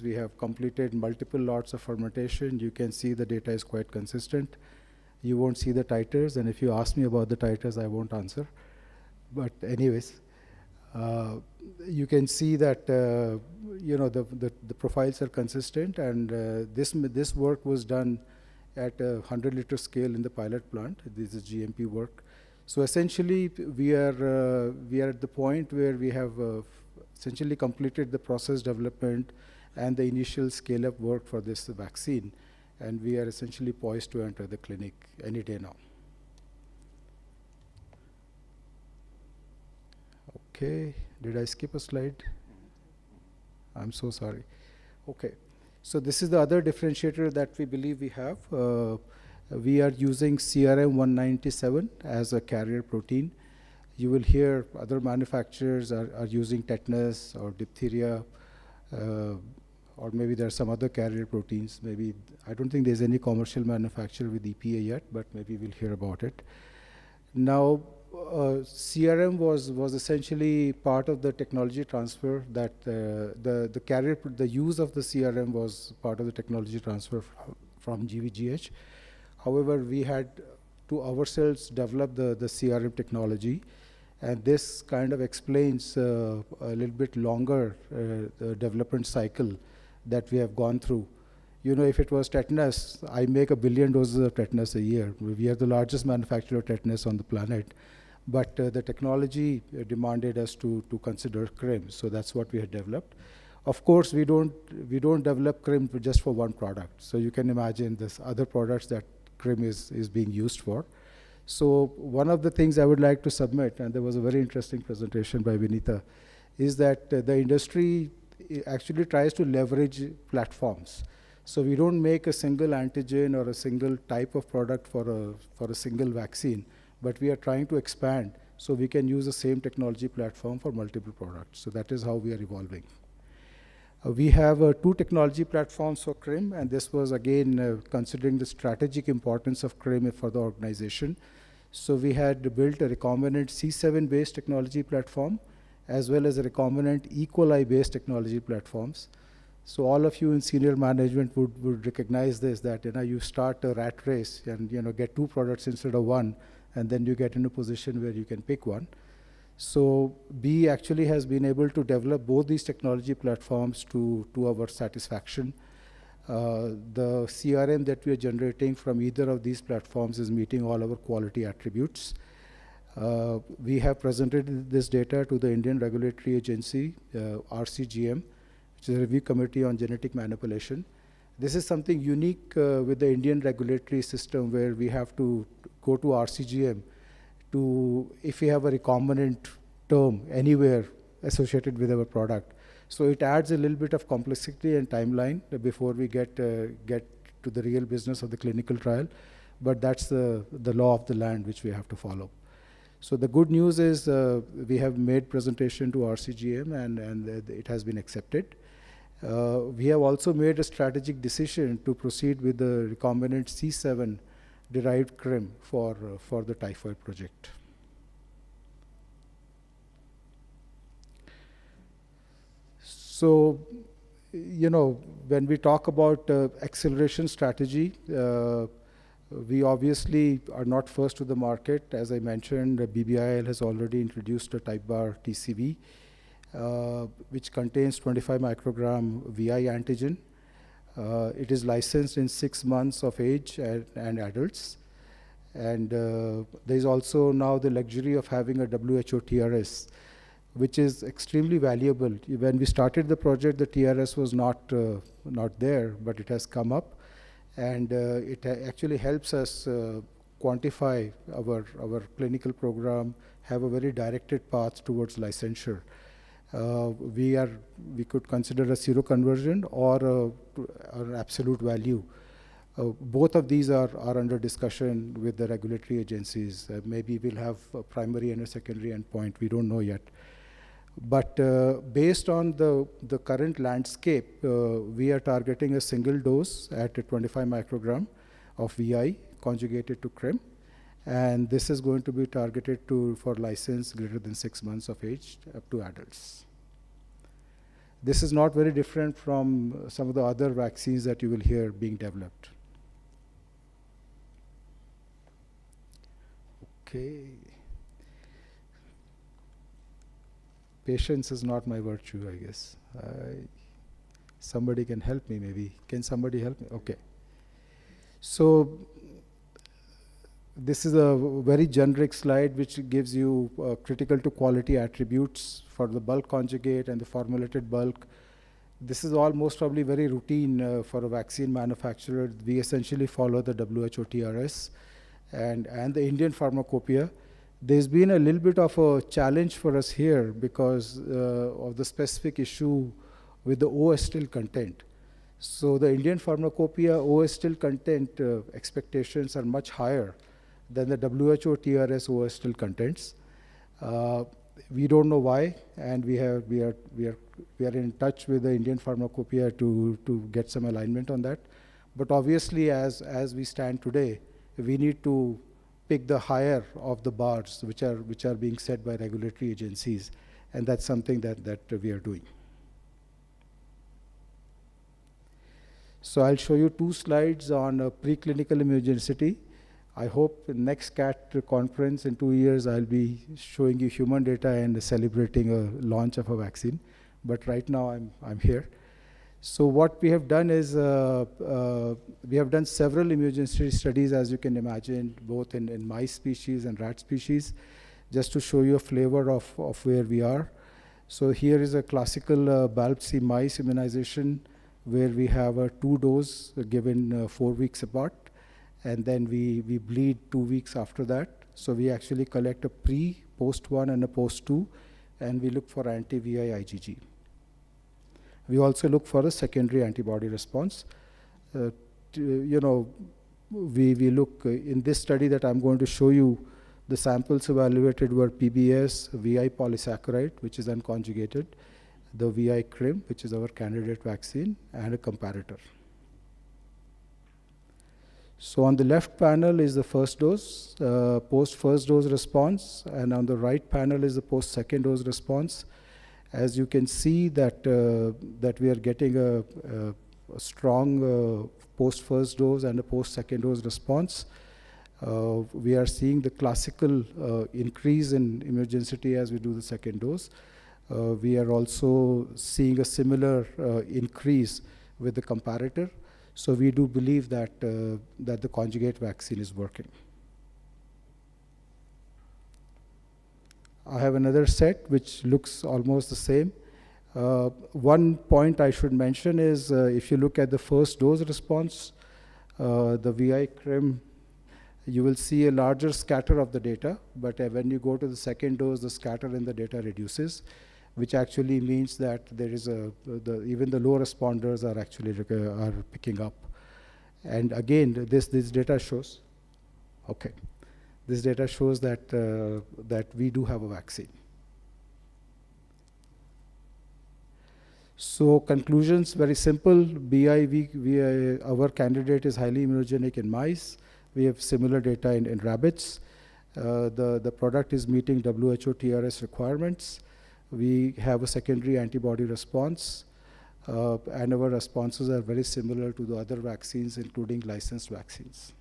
we have completed multiple lots of fermentation. You can see the data is quite consistent. You won't see the titers, and if you ask me about the titers, I won't answer. But anyways, you can see that the profiles are consistent, and this work was done at a 100-liter scale in the pilot plant. This is GMP work. So essentially, we are at the point where we have essentially completed the process development and the initial scale-up work for this vaccine, and we are essentially poised to enter the clinic any day now. Okay, did I skip a slide? I'm so sorry. Okay, so this is the other differentiator that we believe we have. We are using CRM197 as a carrier protein. You will hear other manufacturers are using tetanus or diphtheria, or maybe there are some other carrier proteins. Maybe, I don't think there's any commercial manufacturer with EPA yet, but maybe we'll hear about it. Now, CRM was essentially part of the technology transfer that the use of the CRM was part of the technology transfer from GVGH. However, we had to ourselves develop the CRM technology, and this kind of explains a little bit longer the development cycle that we have gone through. You know, if it was tetanus, I make 1 billion doses of tetanus a year. We are the largest manufacturer of tetanus on the planet. But the technology demanded us to consider CRIM, so that's what we had developed. Of course, we don't develop CRIM just for one product. So you can imagine there's other products that CRIM is being used for. So one of the things I would like to submit, and there was a very interesting presentation by Vinita, is that the industry actually tries to leverage platforms. So we don't make a single antigen or a single type of product for a single vaccine, but we are trying to expand so we can use the same technology platform for multiple products. So that is how we are evolving. We have 2 technology platforms for CRIM, and this was again considering the strategic importance of CRIM for the organization. So we had built a recombinant C7-based technology platform, as well as a recombinant E. coli-based technology platforms. So all of you in senior management would recognize this, that you start a rat race and get 2 products instead of 1, and then you get in a position where you can pick one. So B actually has been able to develop both these technology platforms to our satisfaction. The CRM that we are generating from either of these platforms is meeting all our quality attributes. We have presented this data to the Indian Regulatory Agency, RCGM, which is a review committee on genetic manipulation. This is something unique with the Indian regulatory system, where we have to go to RCGM if we have a recombinant term anywhere associated with our product. So it adds a little bit of complexity and timeline before we get to the real business of the clinical trial. But that's the law of the land which we have to follow. So the good news is we have made presentation to RCGM, and it has been accepted. We have also made a strategic decision to proceed with the recombinant C7 derived CRIM for the typhoid project. So, when we talk about acceleration strategy, we obviously are not first to the market. As I mentioned, BBIL has already introduced a type bar TCV, which contains 25 microgram VI antigen. It is licensed in 6 months of age and adults. And there is also now the luxury of having a WHO TRS, which is extremely valuable. When we started the project, the TRS was not there, but it has come up. And it actually helps us quantify our clinical program, have a very directed path towards licensure. We could consider a zero conversion or an absolute value. Both of these are under discussion with the regulatory agencies. Maybe we'll have a primary and a secondary endpoint. We don't know yet. But based on the current landscape, we are targeting a single dose at a 25 microgram of VI conjugated to CRIM. And this is going to be targeted for license greater than 6 months of age up to adults. This is not very different from some of the other vaccines that you will hear being developed. Okay. Patience is not my virtue, I guess. Somebody can help me, maybe. Can somebody help me? Okay. So this is a very generic slide which gives you critical to quality attributes for the bulk conjugate and the formulated bulk. This is all most probably very routine for a vaccine manufacturer. We essentially follow the WHO TRS and the Indian pharmacopoeia. There's been a little bit of a challenge for us here because of the specific issue with the OS still content. So the Indian pharmacopoeia OS still content expectations are much higher than the WHO TRS OS still contents. We don't know why, and we are in touch with the Indian pharmacopoeia to get some alignment on that. But obviously, as we stand today, we need to pick the higher of the bars which are being set by regulatory agencies, and that's something that we are doing. So I'll show you 2 slides on preclinical immunogenicity. I hope the next CAT conference in 2 years, I'll be showing you human data and celebrating a launch of a vaccine. But right now, I'm here. So what we have done is we have done several immunogenicity studies, as you can imagine, both in mice species and rat species, just to show you a flavor of where we are. So here is a classical BALB/C mice immunization where we have a 2 dose given 4 weeks apart. And then we bleed 2 weeks after that. So we actually collect a post-1 and a post-2, and we look for anti-VI IgG. We also look for a secondary antibody response. We look in this study that I'm going to show you, the samples evaluated were PBS, VI polysaccharide, which is unconjugated, the VI CRIM, which is our candidate vaccine, and a comparator. So on the left panel is the first dose, post-first dose response, and on the right panel is the post-second dose response. As you can see that we are getting a strong post-first dose and a post-second dose response. We are seeing the classical increase in immunogenicity as we do the second dose. We are also seeing a similar increase with the comparator. So we do believe that the conjugate vaccine is working. I have another set which looks almost the same. One point I should mention is if you look at the first dose response, the VI CRIM, you will see a larger scatter of the data, but when you go to the second dose, the scatter in the data reduces, which actually means that there is even the low responders are actually picking up. And again, this data shows, okay, this data shows that we do have a vaccine. So conclusions, very simple. Our candidate is highly immunogenic in mice. We have similar data in rabbits. The product is meeting WHO TRS requirements. We have a secondary antibody response, and our responses are very similar to the other vaccines, including licensed vaccines.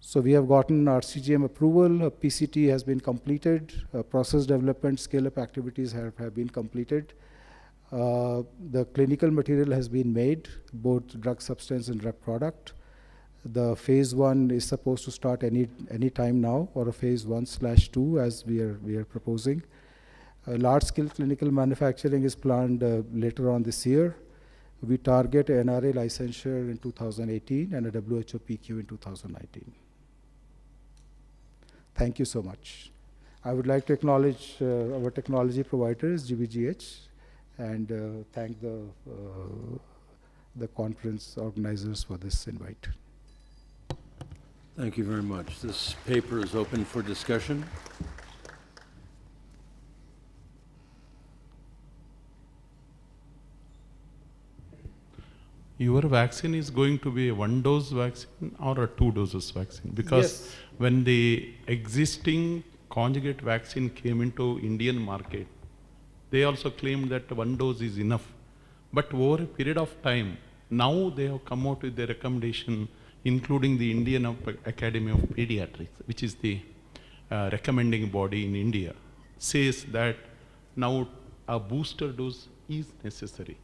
So we have gotten our CGM approval, PCT has been completed, process development scale-up activities have been completed. The clinical material has been made, both drug substance and drug product. The phase 1 is supposed to start any time now, or a phase 1/2 as we are proposing. Large-scale clinical manufacturing is planned later on this year. We target an NRA licensure in 2018 and a WHO PQ in 2019. Thank you so much. I would like to acknowledge our technology providers, GBGH, and thank the conference organizers for this invite. Thank you very much. This paper is open for discussion. Your vaccine is going to be a one-dose vaccine or a two-doses vaccine? Because when the existing conjugate vaccine came into Indian market, they also claimed that one dose is enough. But over a period of time, now they have come out with their recommendation, including the Indian Academy of Pediatrics, which is the recommending body in India, says that now a booster dose is necessary.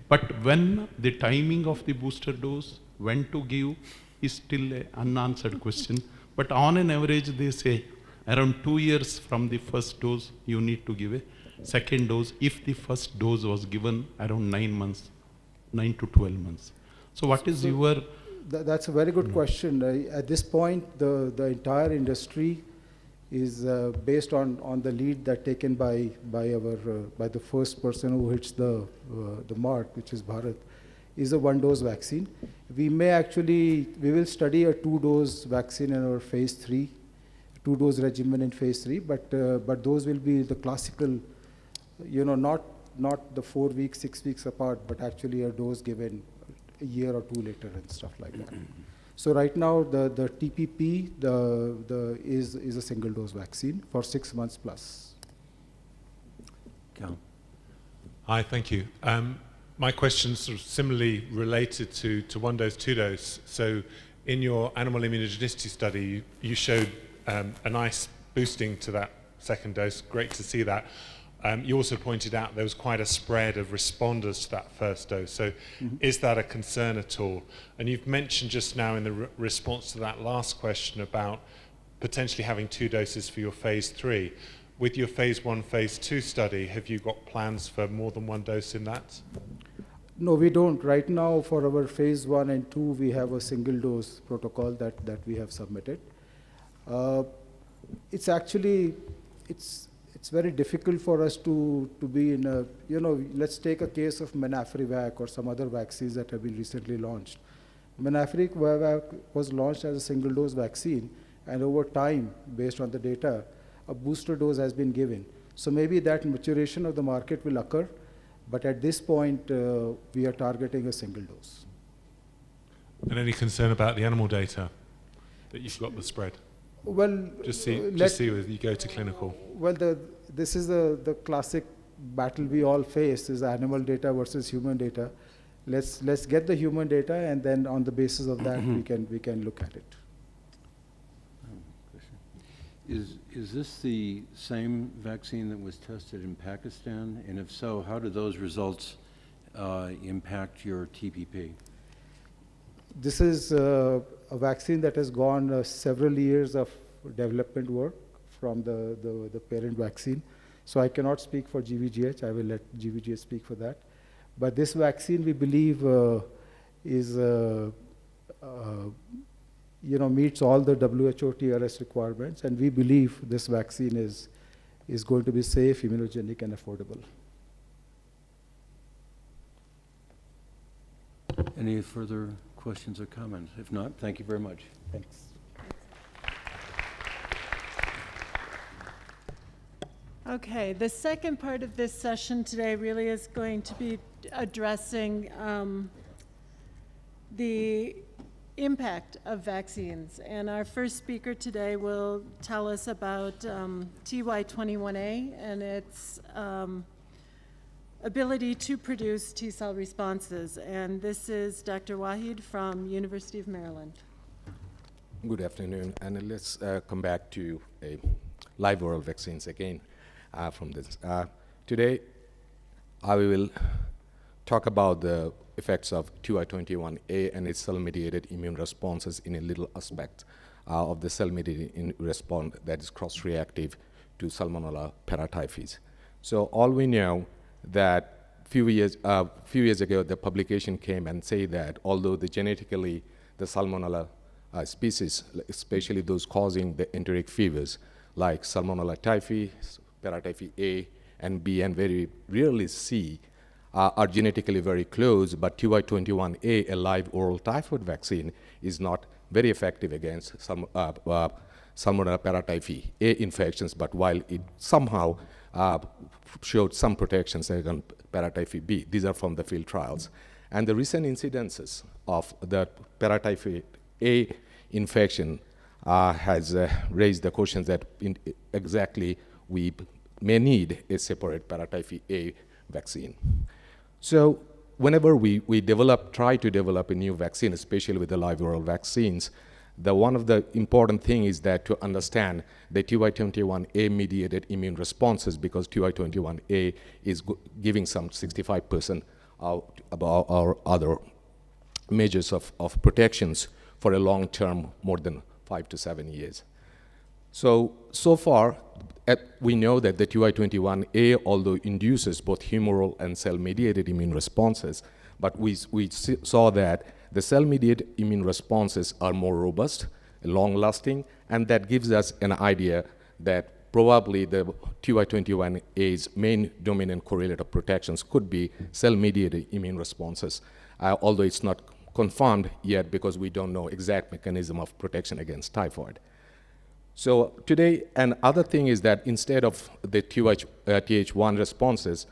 But when the timing of the booster dose, when to give, is still an unanswered question. But on an average, they say around 2 years from the first dose, you need to give a second dose if the first dose was given around 9 months, 9 to 12 months. So what is your... That's a very good question. At this point, the entire industry is based on the lead that taken by the first person who hits the mark, which is Bharat, is a one-dose vaccine. We will study a two-dose vaccine in our phase 3, two-dose regimen in phase 3, but those will be the classical, not the 4 weeks, 6 weeks apart, but actually a dose given a year or two later and stuff like that. So right now, the TPP is a single-dose vaccine for 6 months plus. Cal. Hi, thank you. My question's sort of similarly related to one-dose, two-dose. So in your animal immunogenicity study, you showed a nice boosting to that second dose. Great to see that. You also pointed out there was quite a spread of responders to that first dose. So is that a concern at all? And you've mentioned just now in the response to that last question about potentially having 2 doses for your phase 3. With your phase 1, phase 2 study, have you got plans for more than 1 dose in that? No, we don't. Right now, for our phase 1 and 2, we have a single-dose protocol that we have submitted. It's very difficult for us to be in a, let's take a case of Menafrivac or some other vaccines that have been recently launched. Menafrivac was launched as a single-dose vaccine, and over time, based on the data, a booster dose has been given. So maybe that maturation of the market will occur, but at this point, we are targeting a single dose. And any concern about the animal data that you've got the spread? Well, just see as you go to clinical. Well, this is the classic battle we all face: is animal data versus human data. Let's get the human data, and then on the basis of that, we can look at it. Is this the same vaccine that was tested in Pakistan? And if so, how do those results impact your TPP? This is a vaccine that has gone several years of development work from the parent vaccine. So I cannot speak for GVGH. I will let GVGH speak for that. But this vaccine, we believe, is meets all the WHO TRS requirements, and we believe this vaccine is going to be safe, immunogenic, and affordable. Any further questions or comments? If not, thank you very much. Thanks. Okay, the second part of this session today really is going to be addressing the impact of vaccines. And our first speaker today will tell us about TY21A and its ability to produce T-cell responses. And this is Dr. Wahid from University of Maryland. Good afternoon, and let's come back to live oral vaccines again from this. Today, I will talk about the effects of TY21A and its cell-mediated immune responses in a little aspect of the cell-mediated immune response that is cross-reactive to Salmonella paratyphus. So all we know that few years ago, the publication came and say that although genetically the Salmonella species, especially those causing the enteric fevers like Salmonella typhi, paratyphi A, and B and very rarely C are genetically very close, but TY21A, a live oral typhoid vaccine, is not very effective against Salmonella paratyphi A infections, but while it somehow showed some protections against paratyphi B. These are from the field trials. And the recent incidences of the paratyphi A infection has raised the questions that exactly we may need a separate paratyphi A vaccine. So whenever we try to develop a new vaccine, especially with the live oral vaccines, one of the important thing is that to understand the TY21A mediated immune responses, because TY21A is giving some 65% about our other measures of protections for a long term, more than 5 to 7 years. So far, we know that the TY21A, although induces both humoral and cell-mediated immune responses, but we saw that the cell-mediated immune responses are more robust, long-lasting, and that gives us an idea that probably the TY21A's main dominant correlate of protections could be cell-mediated immune responses, although it's not confirmed yet because we don't know exact mechanism of protection against typhoid. So today, another thing is that instead of the TH1 responses,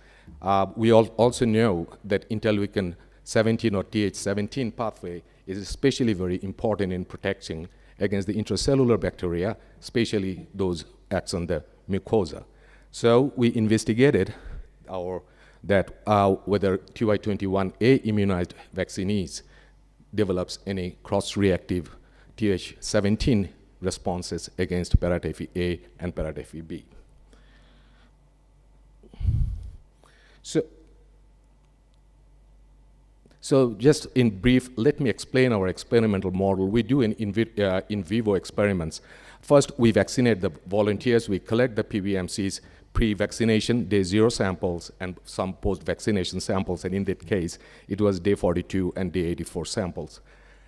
we also know that interleukin-17 or TH17 pathway is especially very important in protecting against the intracellular bacteria, especially those acts on the mucosa. So we investigated whether TY21A immunized vaccinees develops any cross-reactive TH17 responses against paratyphi A and paratyphi B. So just in brief, let me explain our experimental model. We do in vivo experiments. First, we vaccinate the volunteers. We collect the PBMCs pre-vaccination, day 0 samples, and some post-vaccination samples. And in that case, it was day 42 and day 84 samples.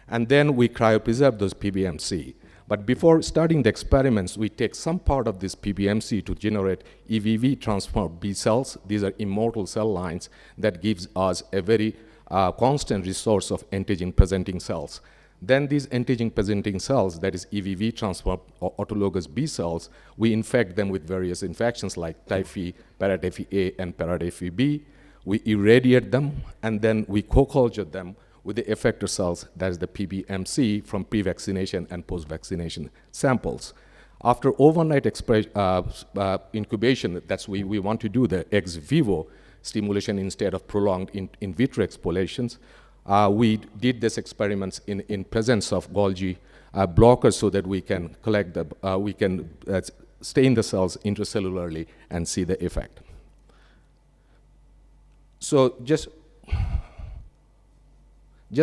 And then we cryopreserve those PBMC. But before starting the experiments, we take some part of this PBMC to generate EVV transformed B cells. These are immortal cell lines that gives us a very constant resource of antigen-presenting cells. Then these antigen-presenting cells, that is EVV transformed or autologous B cells, we infect them with various infections like typhi, paratyphi A, and paratyphi B. We irradiate them, and then we co-culture them with the effector cells, that is the PBMC, from pre-vaccination and post-vaccination samples. After overnight incubation, that's we want to do the ex vivo stimulation instead of prolonged in vitro exfoliations. We did these experiments in presence of Golgi blockers so that we can collect stain the cells intracellularly and see the effect. So just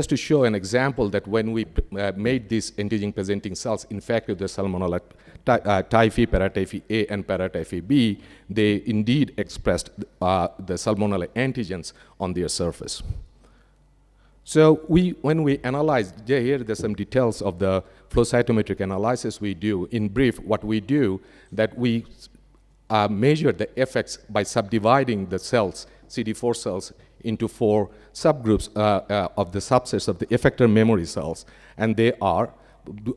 to show an example that when we made these antigen-presenting cells infected with the Salmonella typhi, paratyphi A, and paratyphi B, they indeed expressed the Salmonella antigens on their surface. So when we analyze, here there's some details of the flow cytometric analysis we do. In brief, what we do, that we measure the effects by subdividing the cells, CD4 cells, into 4 subgroups of the subsets of the effector memory cells. And they are,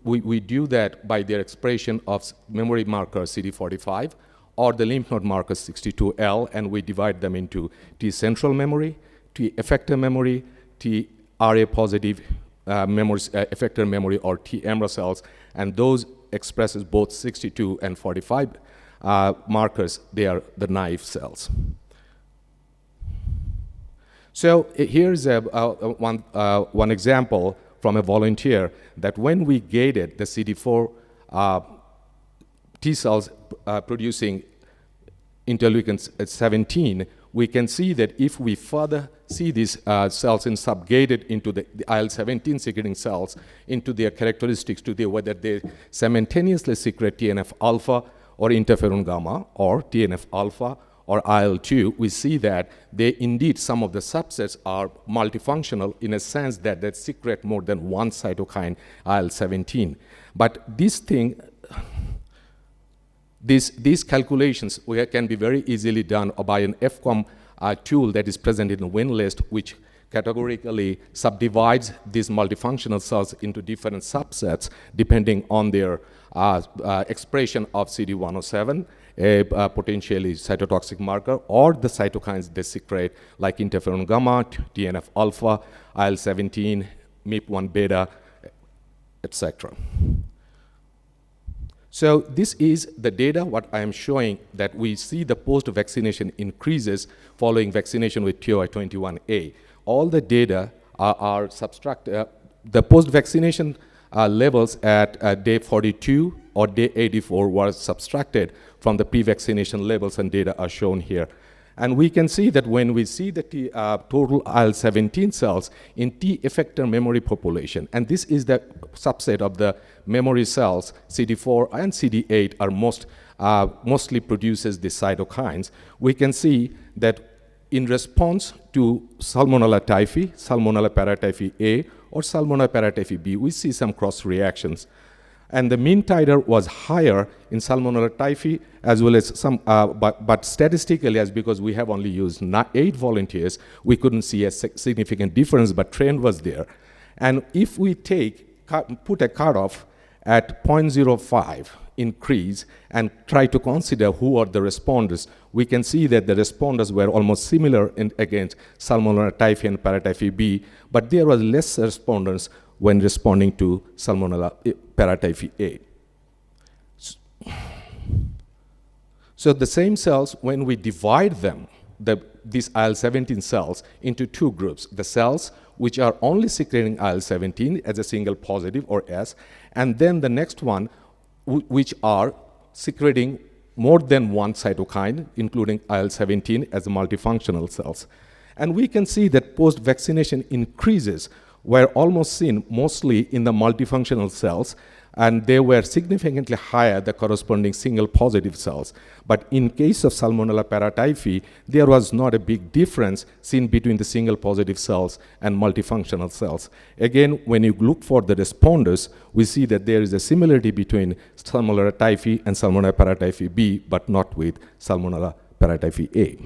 we do that by their expression of memory marker CD45 or the lymph node marker 62L, and we divide them into T central memory, T effector memory, T RA positive effector memory, or T EMRA cells, and those expresses both 62 and 45 markers. They are the naive cells. So here's one example from a volunteer that when we gated the CD4 T cells producing interleukin-17, we can see that if we further see these cells in subgated into the IL-17 secreting cells, into their characteristics, whether they simultaneously secrete TNF-alpha or interferon gamma or TNF-alpha or IL-2, we see that they indeed, some of the subsets are multifunctional in a sense that they secrete more than one cytokine, IL-17. But this thing, These calculations can be very easily done by an FCOM tool that is present in the WinList, which categorically subdivides these multifunctional cells into different subsets depending on their expression of CD107, a potentially cytotoxic marker, or the cytokines they secrete, like interferon gamma, TNF alpha, IL-17, MIP-1 beta, etc. So this is the data, what I am showing, that we see the post-vaccination increases following vaccination with TY21A. All the data are subtracted, the post-vaccination levels at day 42 or day 84 were subtracted from the pre-vaccination levels, and data are shown here. And we can see that when we see the total IL-17 cells in T effector memory population, and this is the subset of the memory cells, CD4 and CD8 are mostly produces the cytokines, we can see that in response to Salmonella typhi, Salmonella paratyphi A, or Salmonella paratyphi B, we see some cross reactions. And the mean titer was higher in Salmonella typhi, as well as some, but statistically, as because we have only used 8 volunteers, we couldn't see a significant difference, but trend was there. And if we put a cutoff at 0.05 increase and try to consider who are the responders, we can see that the responders were almost similar against Salmonella typhi and paratyphi B, but there was less responders when responding to Salmonella paratyphi A. So the same cells, when we divide them, these IL-17 cells, into 2 groups, the cells which are only secreting IL-17 as a single positive or S, and then the next one which are secreting more than one cytokine, including IL-17 as multifunctional cells. And we can see that post-vaccination increases were almost seen mostly in the multifunctional cells, and they were significantly higher the corresponding single positive cells. But in case of Salmonella paratyphi, there was not a big difference seen between the single positive cells and multifunctional cells. Again, when you look for the responders, we see that there is a similarity between Salmonella typhi and Salmonella paratyphi B, but not with Salmonella paratyphi A.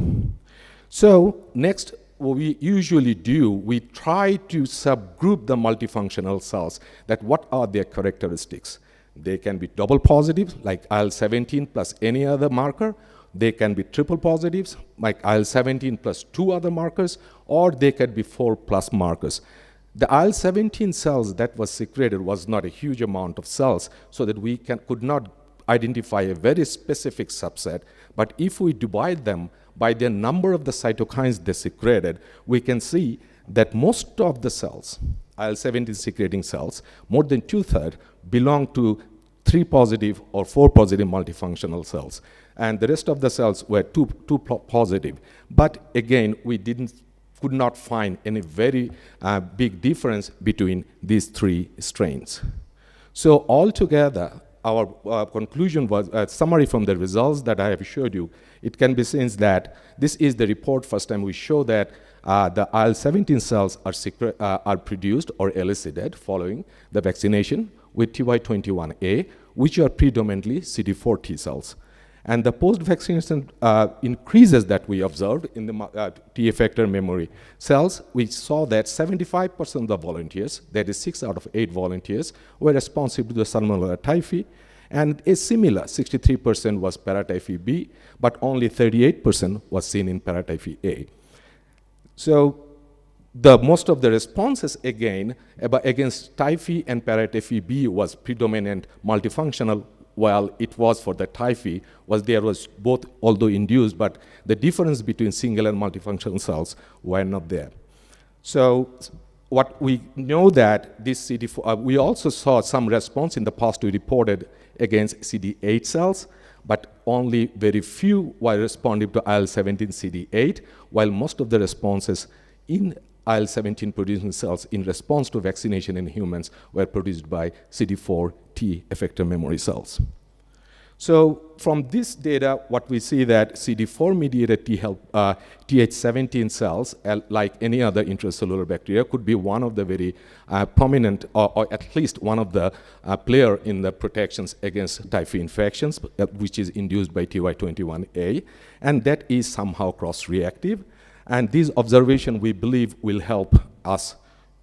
So next, what we usually do, we try to subgroup the multifunctional cells, that what are their characteristics. They can be double positives, like IL-17 plus any other marker. They can be triple positives, like IL-17 plus 2 other markers, or they can be 4 plus markers. The IL-17 cells that was secreted was not a huge amount of cells, so that we could not identify a very specific subset. But if we divide them by the number of the cytokines they secreted, we can see that most of the cells, IL-17 secreting cells, more than 2/3 belong to 3 positive or 4 positive multifunctional cells. And the rest of the cells were 2 positive. But again, we could not find any very big difference between these 3 strains. So altogether, our conclusion was a summary from the results that I have showed you. It can be seen that this is the report first time we show that the IL-17 cells are produced or elicited following the vaccination with TY21A, which are predominantly CD4 T cells. And the post-vaccination increases that we observed in the T effector memory cells, we saw that 75% of the volunteers, that is 6 out of 8 volunteers, were responsive to the Salmonella typhi, and a similar 63% was paratyphi B, but only 38% was seen in paratyphi A. So most of the responses again against typhi and paratyphi B was predominant multifunctional, while it was for the typhi there was both, although induced, but the difference between single and multifunctional cells were not there. So what we know that this CD4, we also saw some response in the past we reported against CD8 cells, but only very few were responding to IL-17 CD8, while most of the responses in IL-17 producing cells in response to vaccination in humans were produced by CD4 T effector memory cells. So from this data, what we see that CD4-mediated Th17 cells, like any other intracellular bacteria, could be one of the very prominent, or at least one of the player in the protections against typhoid infections, which is induced by TY21A, and that is somehow cross-reactive. And this observation, we believe, will help us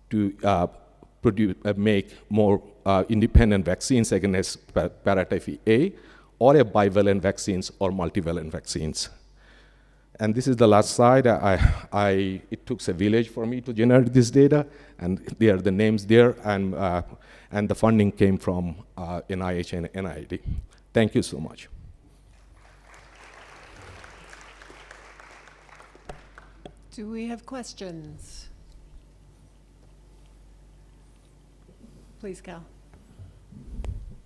to make more independent vaccines against paratyphoid A, or a bivalent vaccines or multivalent vaccines. And this is the last slide. It took a village for me to generate this data, and there are the names there, and the funding came from NIH and NID. Thank you so much. Do we have questions? Please, Cal.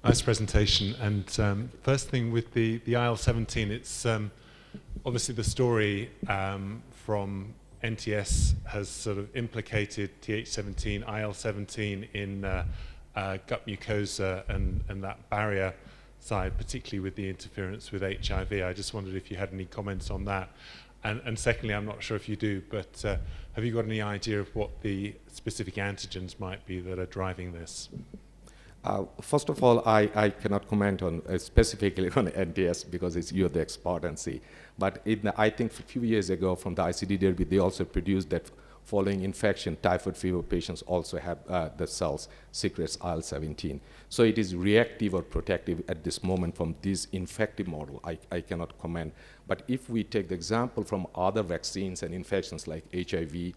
Nice presentation. And first thing with the IL-17, it's obviously the story from NTS has sort of implicated Th17, IL-17 in gut mucosa and that barrier side, particularly with the interference with HIV. I just wondered if you had any comments on that. And secondly, I'm not sure if you do, but have you got any idea of what the specific antigens might be that are driving this? First of all, I cannot comment on specifically on NTS because you're the expert and see. But I think a few years ago from the ICD Derby, they also produced that following infection, typhoid fever patients also have the cells secretes IL-17. So it is reactive or protective at this moment from this infective model. I cannot comment. But if we take the example from other vaccines and infections like HIV,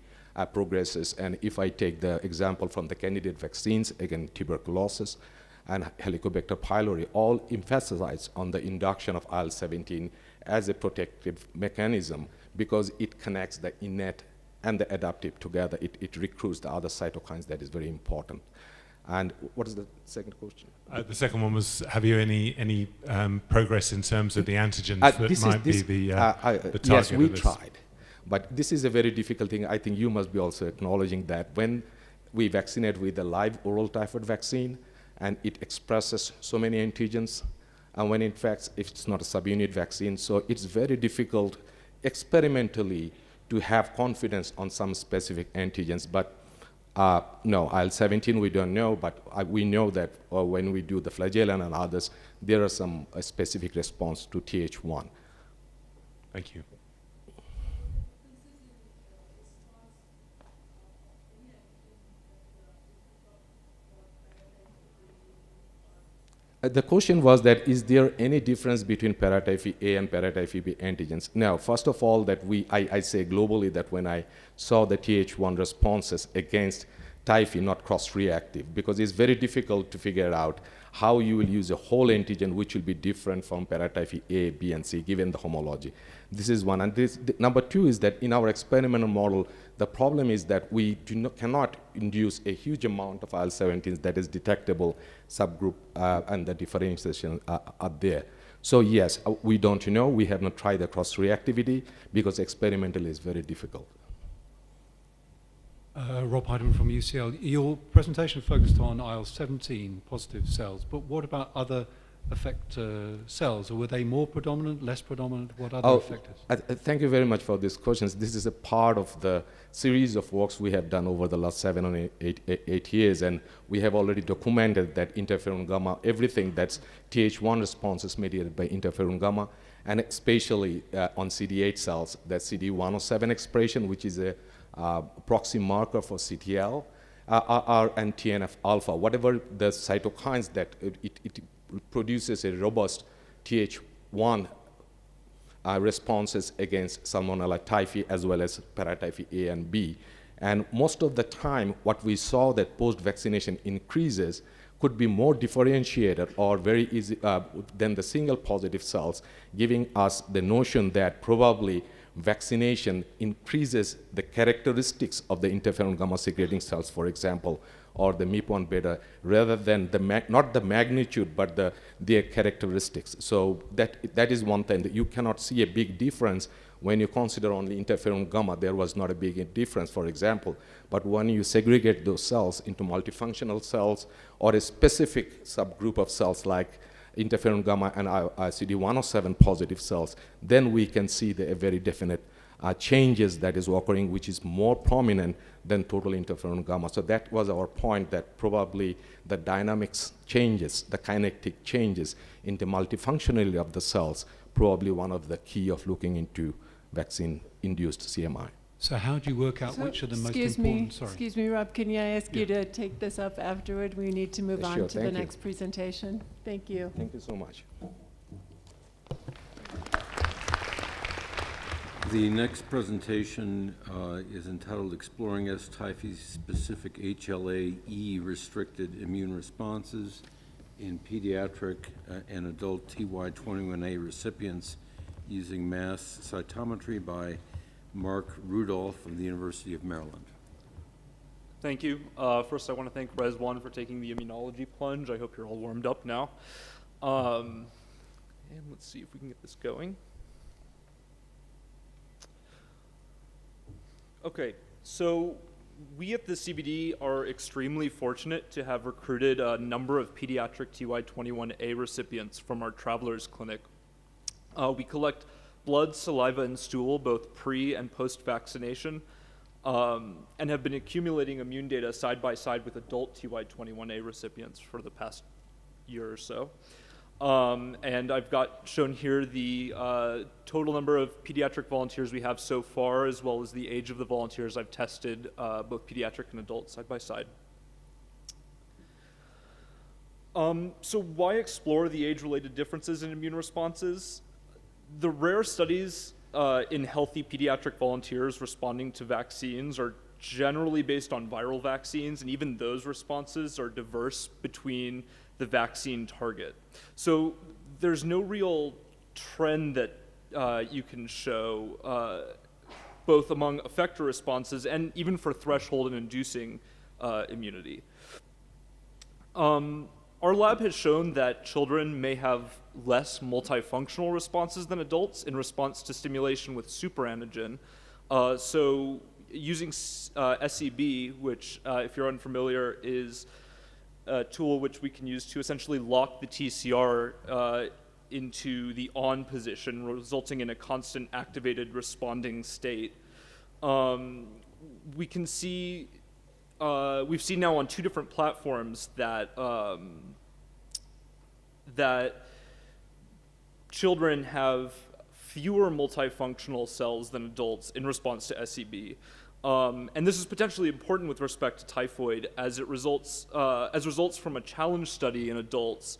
progresses, and if I take the example from the candidate vaccines, again, tuberculosis and Helicobacter pylori, all emphasize on the induction of IL-17 as a protective mechanism because it connects the innate and the adaptive together. It recruits the other cytokines. That is very important. And what is the second question? The second one was, have you any progress in terms of the antigens that might be the target yes, we of this? tried. But this is a very difficult thing. I think you must be also acknowledging that when we vaccinate with a live oral typhoid vaccine and it expresses so many antigens, and when in fact if it's not a subunit vaccine, so it's very difficult experimentally to have confidence on some specific antigens. But no, IL-17 we don't know, but we know that when we do the flagellin and others, there are some specific response to Th1. Thank you. The question was that is there any difference between paratyphoid A and paratyphoid B antigens? Now, first of all, that I say globally that when I saw the Th1 responses against typhoid, not cross-reactive, because it's very difficult to figure out how you will use a whole antigen which will be different from paratyphoid A, B, and C, given the homology. This is one. And number two is that in our experimental model, the problem is that we cannot induce a huge amount of IL-17s that is detectable subgroup, and the differentiation are there. So yes, we don't know. We have not tried the cross-reactivity because experimentally it's very difficult. Rob Hyden from UCL. Your presentation focused on IL-17 positive cells, but what about other effector cells? Or were they more predominant, less predominant? What other effectors? Thank you very much for these questions. This is a part of the series of works we have done over the last 7 or 8 years, and we have already documented that interferon gamma, everything that's Th1 response is mediated by interferon gamma, and especially on CD8 cells, that CD107 expression, which is a proxy marker for CTL, and TNF-alpha, whatever the cytokines that it produces a robust Th1 responses against Salmonella typhi as well as paratyphi A and B. And most of the time, what we saw that post-vaccination increases could be more differentiated or very easy than the single positive cells, giving us the notion that probably vaccination increases the characteristics of the interferon gamma secreting cells, for example, or the MIP1 beta, rather than not the magnitude, but their characteristics. So that is one thing, that you cannot see a big difference when you consider only interferon gamma. There was not a big difference, for example. But when you segregate those cells into multifunctional cells or a specific subgroup of cells like interferon gamma and CD107 positive cells, then we can see the very definite changes that is occurring, which is more prominent than total interferon gamma. So that was our point, that probably the dynamics changes, the kinetic changes in the multifunctionality of the cells, probably one of the key of looking into vaccine-induced CMI. So how do you work out which are the most important? Sorry. Excuse me, Rob, can I ask you to take this up afterward? We need to move on Sure, to the thank you. next presentation. Thank you. Thank you so much. The next presentation is entitled Exploring S. typhi-specific HLA-E restricted immune responses in pediatric and adult TY21A recipients using mass cytometry by Mark Rudolph from the University of Maryland. Thank you. First, I want to thank Rezwanul for taking the immunology plunge. I hope you're all warmed up now. And let's see if we can get this going. Okay, so we at the CBD are extremely fortunate to have recruited a number of pediatric TY21A recipients from our Travelers Clinic. We collect blood, saliva, and stool, both pre and post-vaccination, and have been accumulating immune data side by side with adult TY21A recipients for the past year or so. And I've got shown here the total number of pediatric volunteers we have so far, as well as the age of the volunteers I've tested, both pediatric and adult, side by side. So why explore the age-related differences in immune responses? The rare studies in healthy pediatric volunteers responding to vaccines are generally based on viral vaccines, and even those responses are diverse between the vaccine target. So there's no real trend that you can show both among effector responses and even for threshold and inducing immunity. Our lab has shown that children may have less multifunctional responses than adults in response to stimulation with superantigen. So using SEB, which if you're unfamiliar is a tool which we can use to essentially lock the TCR into the on position, resulting in a constant activated responding state. We can see, we've seen now on 2 different platforms that that children have fewer multifunctional cells than adults in response to SEB. And this is potentially important with respect to typhoid, as it results from a challenge study in adults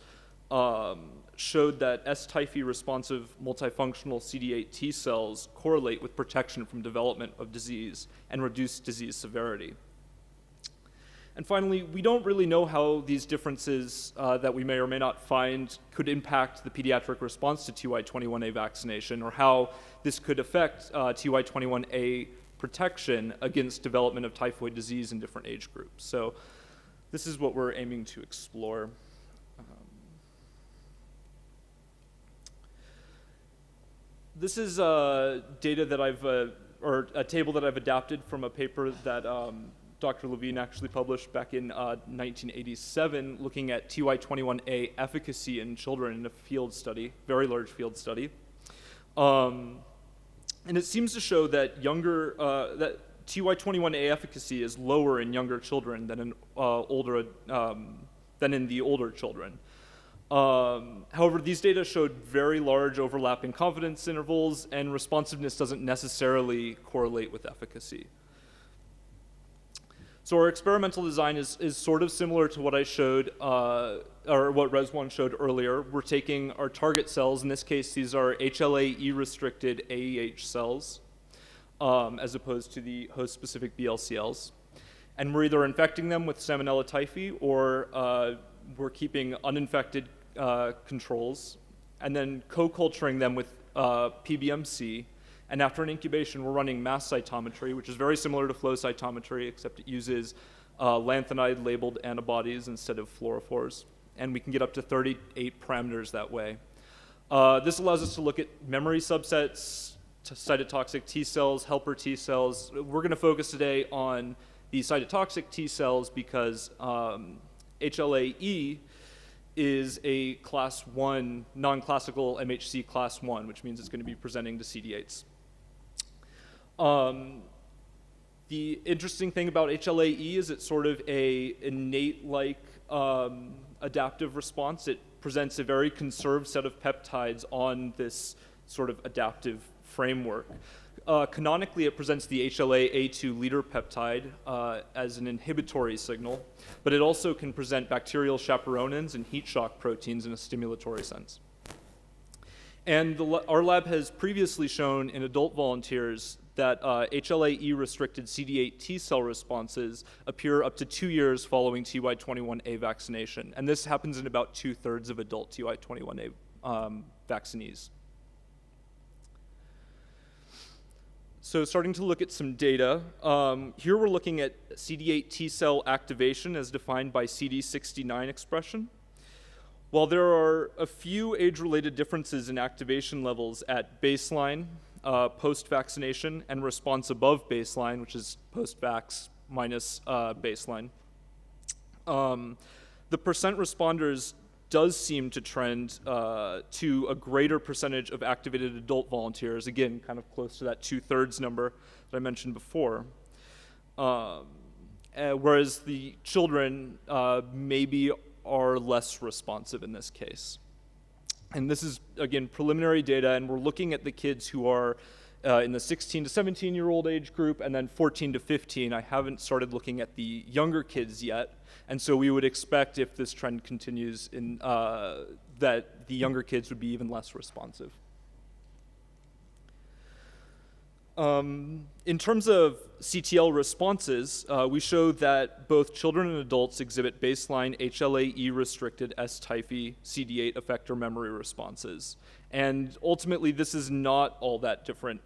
showed that S. typhi responsive multifunctional CD8 T cells correlate with protection from development of disease and reduced disease severity. And finally, we don't really know how these differences that we may or may not find could impact the pediatric response to TY21A vaccination, or how this could affect TY21A protection against development of typhoid disease in different age groups. So this is what we're aiming to explore. This is data that or a table that I've adapted from a paper that Dr. Levine actually published back in 1987, looking at TY21A efficacy in children in a field study, very large field study. And it seems to show that that TY21A efficacy is lower in younger children than in the older children. However, these data showed very large overlapping confidence intervals, and responsiveness doesn't necessarily correlate with efficacy. So our experimental design is sort of similar to what I showed, or what Rezwanul showed earlier. We're taking our target cells, in this case these are HLA-E restricted AEH cells, as opposed to the host-specific BLCLs. And we're either infecting them with Salmonella typhi, or we're keeping uninfected controls, and then co-culturing them with PBMC. And after an incubation, we're running mass cytometry, which is very similar to flow cytometry, except it uses lanthanide-labeled antibodies instead of fluorophores. And we can get up to 38 parameters that way. This allows us to look at memory subsets, cytotoxic T cells, helper T cells. We're going to focus today on the cytotoxic T cells because HLA-E is a class 1, non-classical MHC class 1, which means it's going to be presenting to CD8s. The interesting thing about HLA-E is it's sort of a innate-like adaptive response. It presents a very conserved set of peptides on this sort of adaptive framework. Canonically, it presents the HLA-A2 leader peptide as an inhibitory signal, but it also can present bacterial chaperonins and heat shock proteins in a stimulatory sense. And our lab has previously shown in adult volunteers that HLA-E-restricted CD8 T cell responses appear up to 2 years following TY21A vaccination. And this happens in about 2/3 of adult TY21A vaccinees. So starting to look at some data, here we're looking at CD8 T cell activation as defined by CD69 expression. While there are a few age-related differences in activation levels at baseline, post-vaccination, and response above baseline, which is post-vax minus baseline, the percent responders does seem to trend to a greater percentage of activated adult volunteers, again, kind of close to that 2/3 number that I mentioned before. Whereas the children maybe are less responsive in this case. And this is, again, preliminary data, and we're looking at the kids who are in the 16 to 17-year-old age group, and then 14 to 15. I haven't started looking at the younger kids yet, and so we would expect if this trend continues that the younger kids would be even less responsive. In terms of CTL responses, we show that both children and adults exhibit baseline HLA-E-restricted S-typhy CD8 effector memory responses. And ultimately, this is not all that different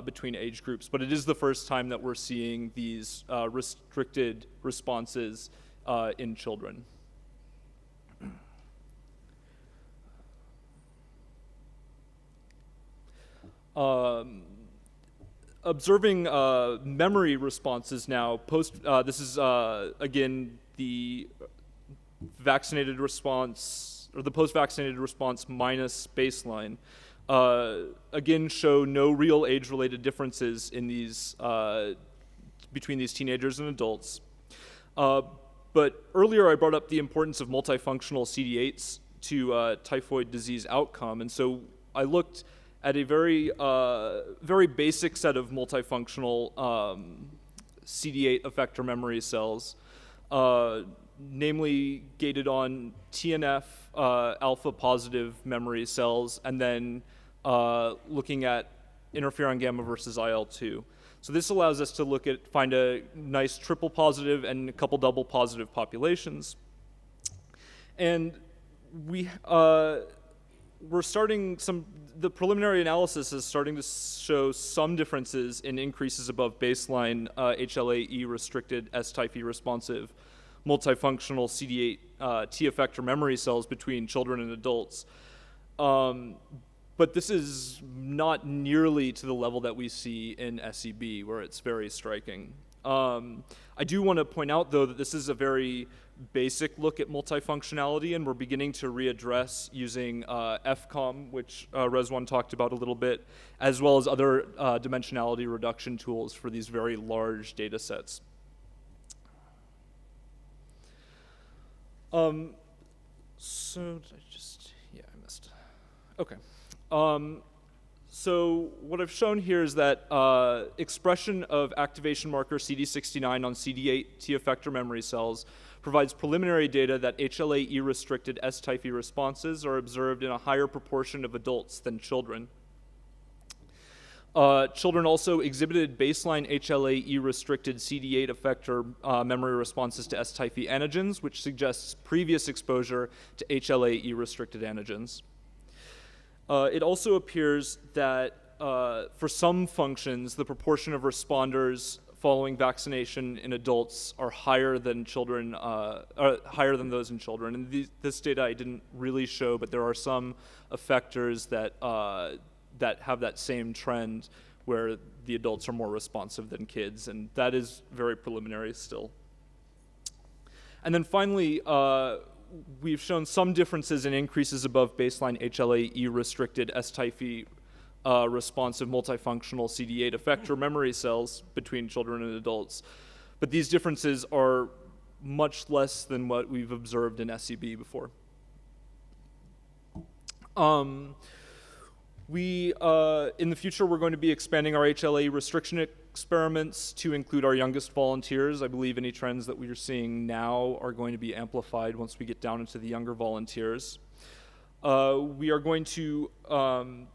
between age groups, but it is the first time that we're seeing these restricted responses in children. Observing memory responses now, this is, again, the vaccinated response, or the post-vaccinated response minus baseline, again, show no real age-related differences in these, between these teenagers and adults. But earlier I brought up the importance of multifunctional CD8s to typhoid disease outcome, and so I looked at a very, very basic set of multifunctional CD8 effector memory cells, namely gated on TNF alpha positive memory cells, and then looking at interferon gamma versus IL-2. So this allows us to find a nice triple positive and a couple double positive populations. And we're starting the preliminary analysis is starting to show some differences in increases above baseline HLA-E restricted S-typhy responsive multifunctional CD8 T effector memory cells between children and adults. But this is not nearly to the level that we see in SEB, where it's very striking. I do want to point out, though, that this is a very basic look at multifunctionality, and we're beginning to readdress using FCOM, which Rezwan talked about a little bit, as well as other dimensionality reduction tools for these very large data sets. So did I just, yeah, I missed. Okay. So what I've shown here is that expression of activation marker CD69 on CD8 T effector memory cells provides preliminary data that HLA-E-restricted S-typhy responses are observed in a higher proportion of adults than children. Children also exhibited baseline HLA-E-restricted CD8 effector memory responses to S-typhy antigens, which suggests previous exposure to HLA-E-restricted antigens. It also appears that for some functions, the proportion of responders following vaccination in adults are higher than children, higher than those in children. And this data I didn't really show, but there are some effectors that that have that same trend where the adults are more responsive than kids, and that is very preliminary still. And then finally, we've shown some differences in increases above baseline HLA-E-restricted S-typhy responsive multifunctional CD8 effector memory cells between children and adults. But these differences are much less than what we've observed in SCB before. In the future, we're going to be expanding our HLA restriction experiments to include our youngest volunteers. I believe any trends that we are seeing now are going to be amplified once we get down into the younger volunteers. We are going to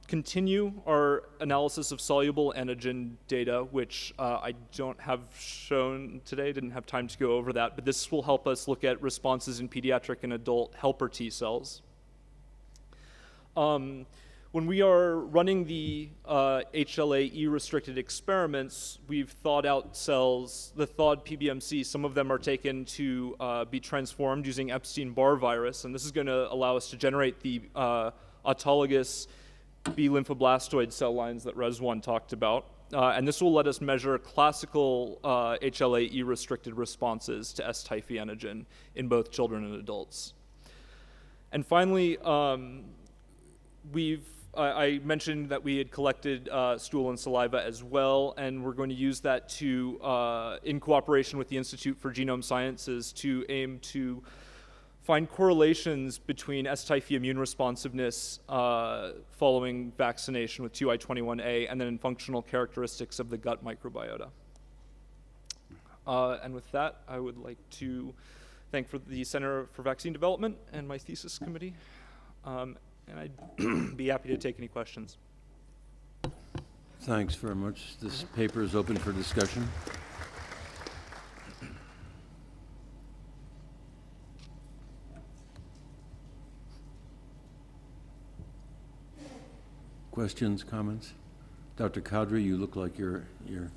continue our analysis of soluble antigen data, which I don't have shown today, didn't have time to go over that, but this will help us look at responses in pediatric and adult helper T cells. When we are running the HLA-E-restricted experiments, we've thawed out cells, the thawed PBMC, some of them are taken to be transformed using Epstein-Barr virus, and this is going to allow us to generate the autologous B lymphoblastoid cell lines that Rezwan talked about. And this will let us measure classical HLA-E-restricted responses to S-typhy antigen in both children and adults. And finally, I mentioned that we had collected stool and saliva as well, and we're going to use that to, in cooperation with the Institute for Genome Sciences, to aim to find correlations between S-typhy immune responsiveness following vaccination with 2I21A, and then in functional characteristics of the gut microbiota. And with that, I would like to thank the Center for Vaccine Development and my thesis committee. And I'd be happy to take any questions. Thanks very much. This paper is open for discussion. Questions, comments? Dr. Kadri, you look like you're,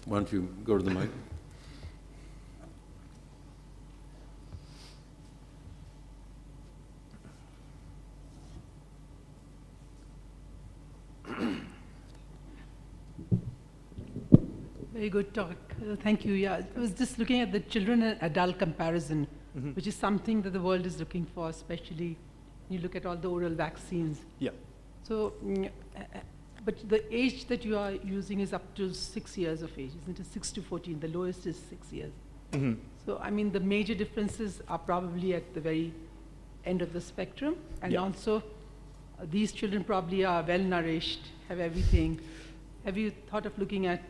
why don't you go to the mic? Very good talk. Thank you. Yeah, I was just looking at the children and adult comparison, which is something that the world is looking for, especially when you look at all the oral vaccines. Yeah. So, but the age that you are using is up to 6 years of age, isn't it? 6 to 14. The lowest is 6 years. So, I mean, the major differences are probably at the very end of the spectrum, and also these children probably are well nourished, have everything. Have you thought of looking at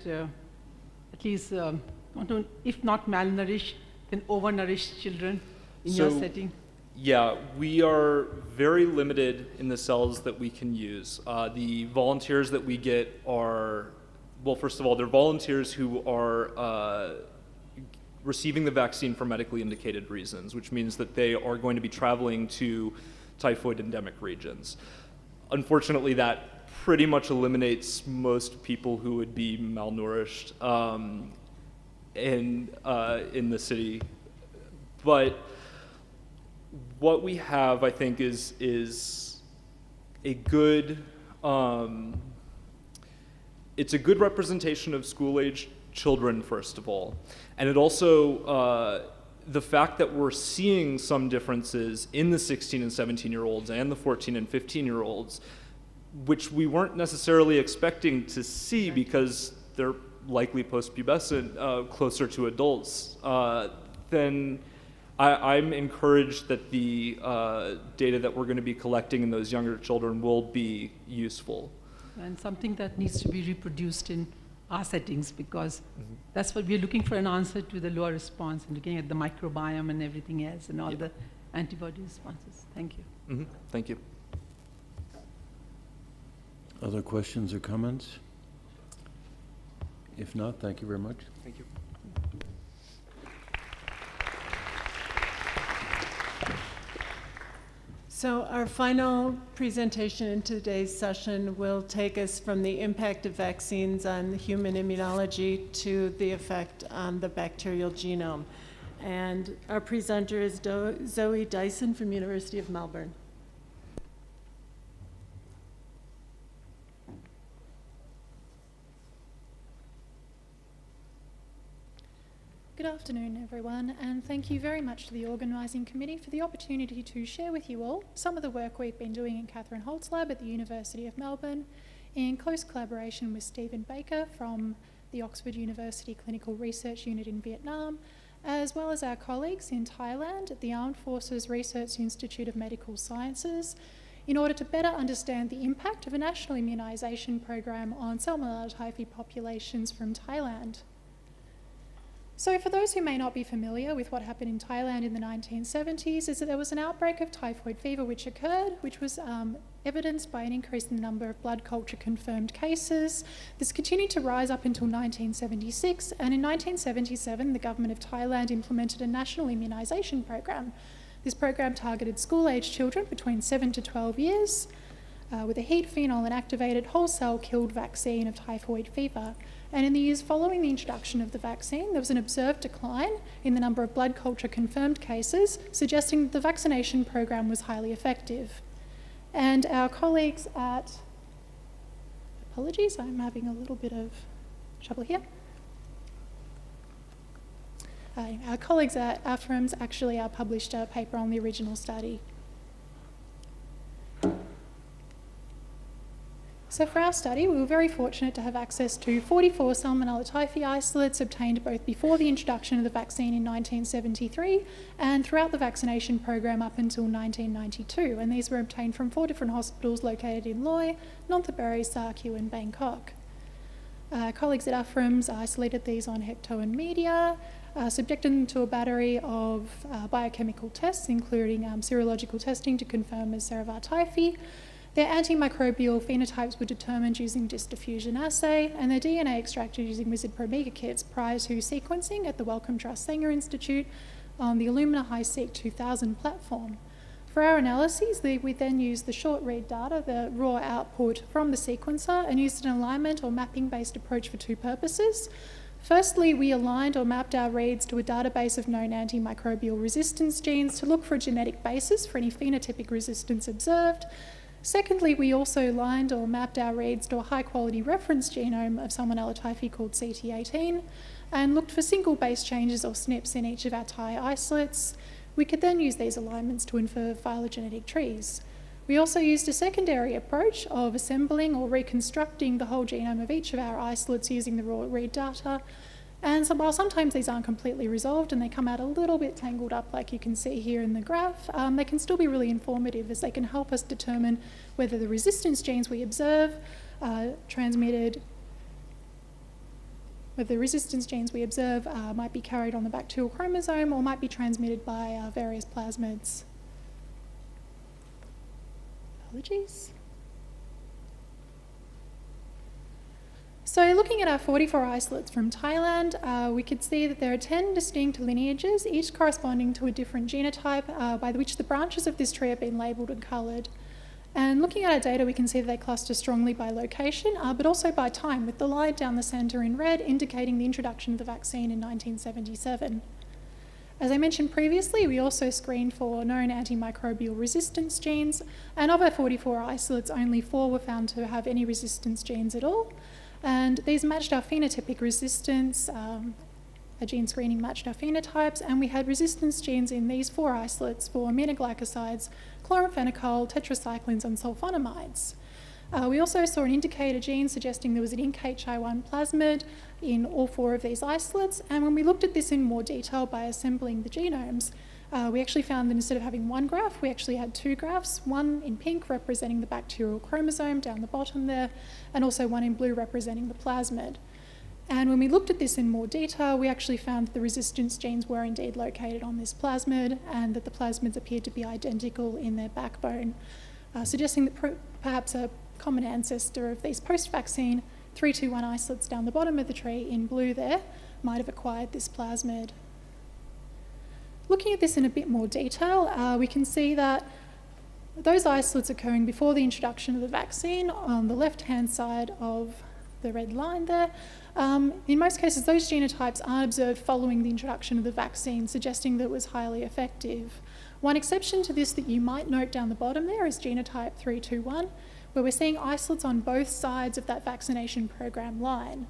least, if not malnourished, then overnourished children in your setting? Yeah, we are very limited in the cells that we can use. The volunteers that we get are, well, first of all, they're volunteers who are receiving the vaccine for medically indicated reasons, which means that they are going to be traveling to typhoid endemic regions. Unfortunately, that pretty much eliminates most people who would be malnourished in the city. But what we have, I think, is a good, it's a good representation of school-age children, first of all. And it also, the fact that we're seeing some differences in the 16 and 17-year-olds and the 14 and 15-year-olds, which we weren't necessarily expecting to see because they're likely post-pubescent, closer to adults, then I'm encouraged that the data that we're going to be collecting in those younger children will be useful. And something that needs to be reproduced in our settings, because that's what we're looking for, an answer to the lower response and looking at the microbiome and everything else and all the antibody responses. Thank you. Thank you. Other questions or comments? If not, thank you very much. Thank you. So our final presentation in today's session will take us from the impact of vaccines on human immunology to the effect on the bacterial genome. And our presenter is Zoe Dyson from University of Melbourne. Good afternoon, everyone, and thank you very much to the organising committee for the opportunity to share with you all some of the work we've been doing in Catherine Holt's lab at the University of Melbourne in close collaboration with Stephen Baker from the Oxford University Clinical Research Unit in Vietnam, as well as our colleagues in Thailand at the Armed Forces Research Institute of Medical Sciences, in order to better understand the impact of a national immunisation program on Salmonella typhi populations from Thailand. So for those who may not be familiar with what happened in Thailand in the 1970s, is that there was an outbreak of typhoid fever which occurred, which was evidenced by an increase in the number of blood culture confirmed cases. This continued to rise up until 1976, and in 1977 the government of Thailand implemented a national immunisation program. This program targeted school-aged children between 7 to 12 years with a heat, phenol and activated whole-cell killed vaccine of typhoid fever. And in the years following the introduction of the vaccine, there was an observed decline in the number of blood culture confirmed cases, suggesting that the vaccination program was highly effective. And our colleagues at, apologies, I'm having a little bit of trouble here. Our colleagues at AFRAMS actually published a paper on the original study. So for our study, we were very fortunate to have access to 44 Salmonella typhi isolates obtained both before the introduction of the vaccine in 1973 and throughout the vaccination program up until 1992. And these were obtained from 4 different hospitals located in Loy, Nonthaburi, Sa Kaeo and Bangkok. Colleagues at AFRAMS isolated these on hecto and media, subjected them to a battery of biochemical tests, including serological testing to confirm as Cerevar typhi. Their antimicrobial phenotypes were determined using disk diffusion assay, and their DNA extracted using Wizard Promega kits prior to sequencing at the Wellcome Trust Sanger Institute on the Illumina HiSeq 2000 platform. For our analyses, we then used the short read data, the raw output from the sequencer, and used an alignment or mapping-based approach for 2 purposes. Firstly, we aligned or mapped our reads to a database of known antimicrobial resistance genes to look for a genetic basis for any phenotypic resistance observed. Secondly, we also aligned or mapped our reads to a high-quality reference genome of Salmonella typhi called CT18 and looked for single base changes or SNPs in each of our Thai isolates. We could then use these alignments to infer phylogenetic trees. We also used a secondary approach of assembling or reconstructing the whole genome of each of our isolates using the raw read data. And so while sometimes these aren't completely resolved and they come out a little bit tangled up like you can see here in the graph, they can still be really informative as they can help us determine whether the resistance genes we observe might be carried on the bacterial chromosome or might be transmitted by various plasmids. Apologies. So looking at our 44 isolates from Thailand, we could see that there are 10 distinct lineages, each corresponding to a different genotype, by which the branches of this tree have been labelled and coloured. And looking at our data, we can see that they cluster strongly by location, but also by time, with the line down the centre in red indicating the introduction of the vaccine in 1977. As I mentioned previously, we also screened for known antimicrobial resistance genes, and of our 44 isolates, only 4 were found to have any resistance genes at all. And these matched our phenotypic resistance, a gene screening matched our phenotypes, and we had resistance genes in these 4 isolates for aminoglycosides, chloramphenicol, tetracyclines, and sulfonamides. We also saw an indicator gene suggesting there was an INK-HI1 plasmid in all 4 of these isolates, and when we looked at this in more detail by assembling the genomes, we actually found that instead of having 1 graph, we actually had 2 graphs, one in pink representing the bacterial chromosome down the bottom there, and also one in blue representing the plasmid. And when we looked at this in more detail, we actually found that the resistance genes were indeed located on this plasmid, and that the plasmids appeared to be identical in their backbone, suggesting that perhaps a common ancestor of these post-vaccine 321 isolates down the bottom of the tree in blue there might have acquired this plasmid. Looking at this in a bit more detail, we can see that those isolates occurring before the introduction of the vaccine on the left-hand side of the red line there, in most cases those genotypes aren't observed following the introduction of the vaccine, suggesting that it was highly effective. One exception to this that you might note down the bottom there is genotype 321, where we're seeing isolates on both sides of that vaccination program line.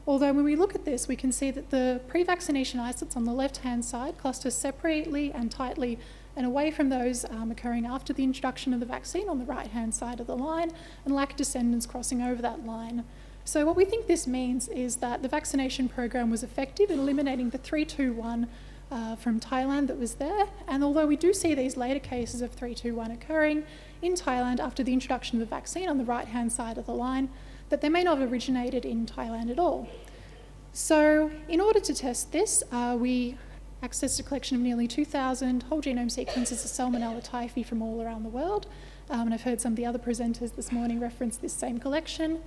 Although when we look at this, we can see that the pre-vaccination isolates on the left-hand side cluster separately and tightly and away from those occurring after the introduction of the vaccine on the right-hand side of the line, and lack descendants crossing over that line. So what we think this means is that the vaccination program was effective in eliminating the 321 from Thailand that was there, and although we do see these later cases of 321 occurring in Thailand after the introduction of the vaccine on the right-hand side of the line, that they may not have originated in Thailand at all. So in order to test this, we accessed a collection of nearly 2,000 whole genome sequences of Salmonella typhi from all around the world, and I've heard some of the other presenters this morning reference this same collection.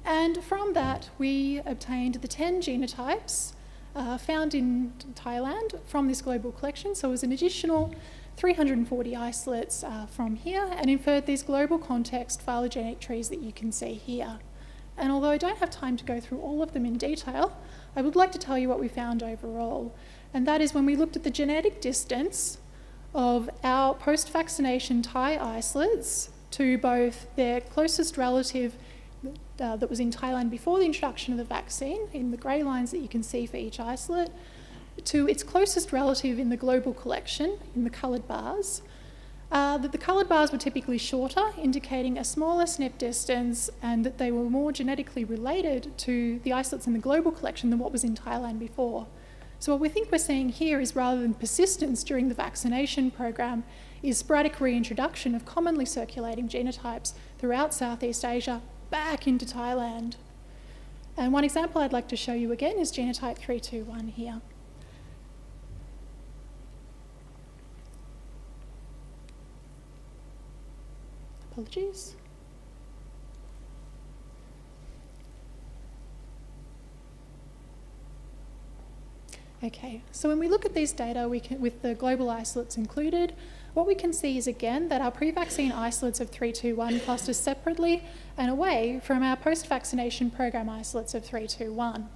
And from that, we obtained the 10 genotypes found in Thailand from this global collection. So it was an additional 340 isolates from here, and inferred these global context phylogenetic trees that you can see here. And although I don't have time to go through all of them in detail, I would like to tell you what we found overall. And that is when we looked at the genetic distance of our post-vaccination Thai isolates to both their closest relative that was in Thailand before the introduction of the vaccine, in the grey lines that you can see for each isolate, to its closest relative in the global collection, in the coloured bars, that the coloured bars were typically shorter, indicating a smaller SNP distance, and that they were more genetically related to the isolates in the global collection than what was in Thailand before. So what we think we're seeing here is, rather than persistence during the vaccination program, is sporadic reintroduction of commonly circulating genotypes throughout Southeast Asia back into Thailand. And one example I'd like to show you again is genotype 321 here. Apologies. Okay, so when we look at these data with the global isolates included, what we can see is again that our pre-vaccine isolates of 321 cluster separately and away from our post-vaccination program isolates of 321.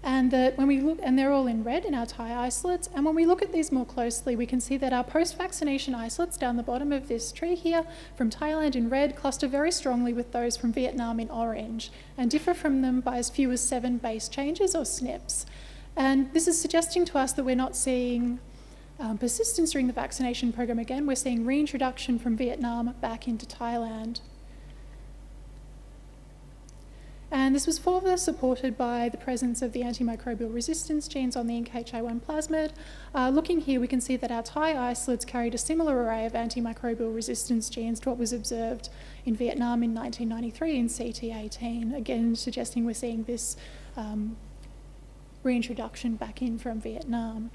And that when we look, and they're all in red in our Thai isolates, and when we look at these more closely, we can see that our post-vaccination isolates down the bottom of this tree here from Thailand in red cluster very strongly with those from Vietnam in orange, and differ from them by as few as 7 base changes or SNPs. And this is suggesting to us that we're not seeing persistence during the vaccination program again. We're seeing reintroduction from Vietnam back into Thailand. And this was further supported by the presence of the antimicrobial resistance genes on the NKH1 plasmid. Looking here, we can see that our Thai isolates carried a similar array of antimicrobial resistance genes to what was observed in Vietnam in 1993 in CT18, again suggesting we're seeing this reintroduction back in from Vietnam.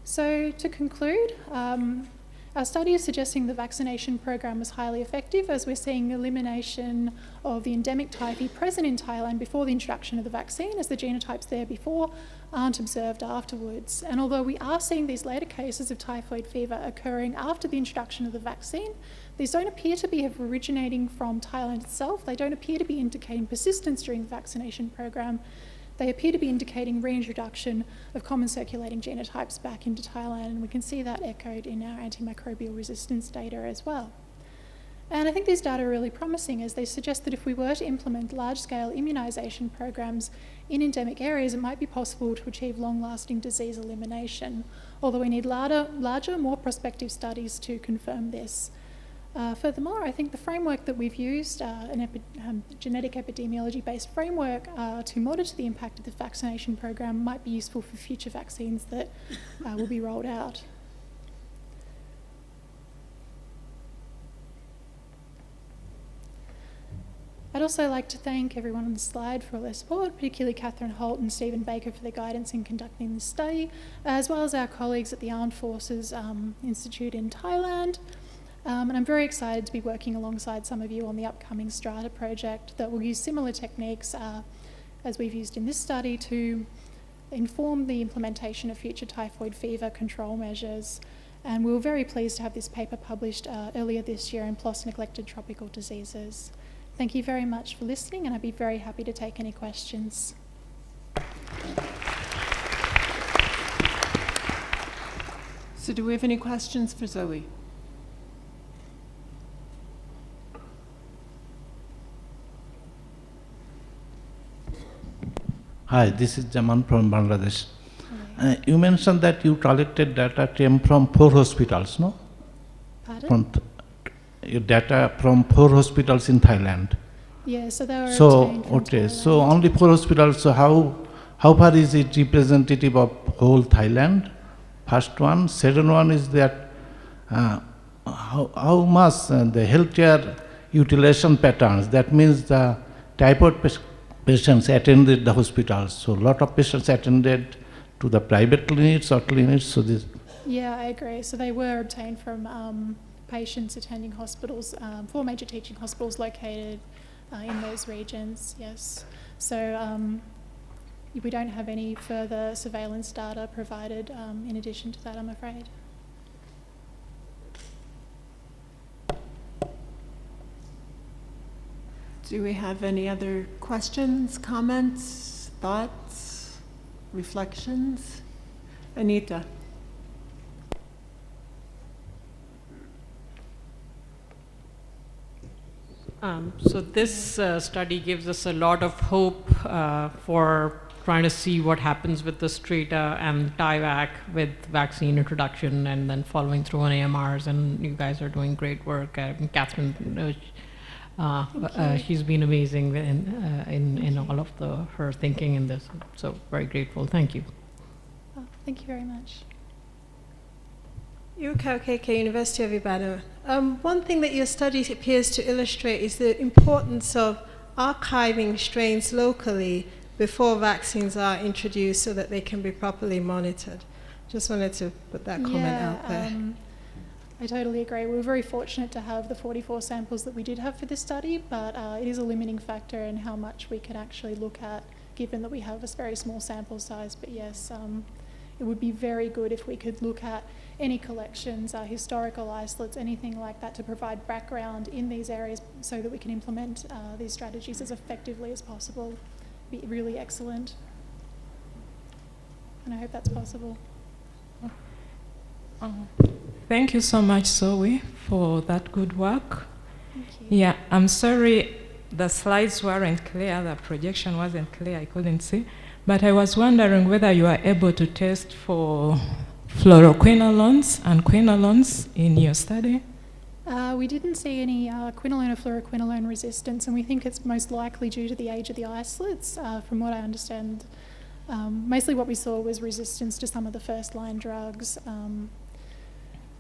So to conclude, our study is suggesting the vaccination program was highly effective, as we're seeing elimination of the endemic typhi present in Thailand before the introduction of the vaccine, as the genotypes there before aren't observed afterwards. And although we are seeing these later cases of typhoid fever occurring after the introduction of the vaccine, these don't appear to be originating from Thailand itself. They don't appear to be indicating persistence during the vaccination program. They appear to be indicating reintroduction of common circulating genotypes back into Thailand, and we can see that echoed in our antimicrobial resistance data as well. And I think these data are really promising, as they suggest that if we were to implement large-scale immunisation programs in endemic areas, it might be possible to achieve long-lasting disease elimination, although we need larger, more prospective studies to confirm this. Furthermore, I think the framework that we've used, genetic epidemiology-based framework to monitor the impact of the vaccination program, might be useful for future vaccines that will be rolled out. I'd also like to thank everyone on the slide for all their support, particularly Catherine Holt and Stephen Baker for their guidance in conducting this study, as well as our colleagues at the Armed Forces Institute in Thailand. And I'm very excited to be working alongside some of you on the upcoming Strata project that will use similar techniques as we've used in this study to inform the implementation of future typhoid fever control measures. And we were very pleased to have this paper published earlier this year in PLOS Neglected Tropical Diseases. Thank you very much for listening, and I'd be very happy to take any questions. So do we have any questions for Zoe? Hi, this is Jaman from Bangladesh. You mentioned that you collected data came from 4 hospitals, no? Pardon? Your data from 4 hospitals in Thailand. Yeah, so they were So, obtained from okay, Thailand. so only 4 hospitals, so how far is it representative of whole Thailand? First one. Second one is that how much the healthcare utilization patterns, that means the typhoid patients attended the hospitals. So a lot of patients attended to the private clinics or clinics. So this. Yeah, I agree. So they were obtained from patients attending hospitals, 4 major teaching hospitals located in those regions, yes. So we don't have any further surveillance data provided in addition to that, I'm afraid. Do we have any other questions, comments, thoughts, reflections? Anita. So this study gives us a lot of hope for trying to see what happens with the Strata and Tyvac with vaccine introduction and then following through on AMRs, and you guys are doing great work. Catherine, she's been amazing in all of her thinking in this, so very grateful. Thank you. Oh, thank you very much. UKK, University of Ibadan. One thing that your study appears to illustrate is the importance of archiving strains locally before vaccines are introduced so that they can be properly monitored. Just wanted to put that comment out there. I totally agree. We were very fortunate to have the 44 samples that we did have for this study, but it is a limiting factor in how much we can actually look at, given that we have a very small sample size. But yes, it would be very good if we could look at any collections, historical isolates, anything like that to provide background in these areas so that we can implement these strategies as effectively as possible. Be really excellent. And I hope that's possible. Thank you so much, Zoe, for that good work. Thank you. Yeah, I'm sorry the slides weren't clear, the projection wasn't clear, I couldn't see. But I was wondering whether you are able to test for fluoroquinolones and quinolones in your study. We didn't see any quinolone or fluoroquinolone resistance, and we think it's most likely due to the age of the isolates. From what I understand, mostly what we saw was resistance to some of the first-line drugs.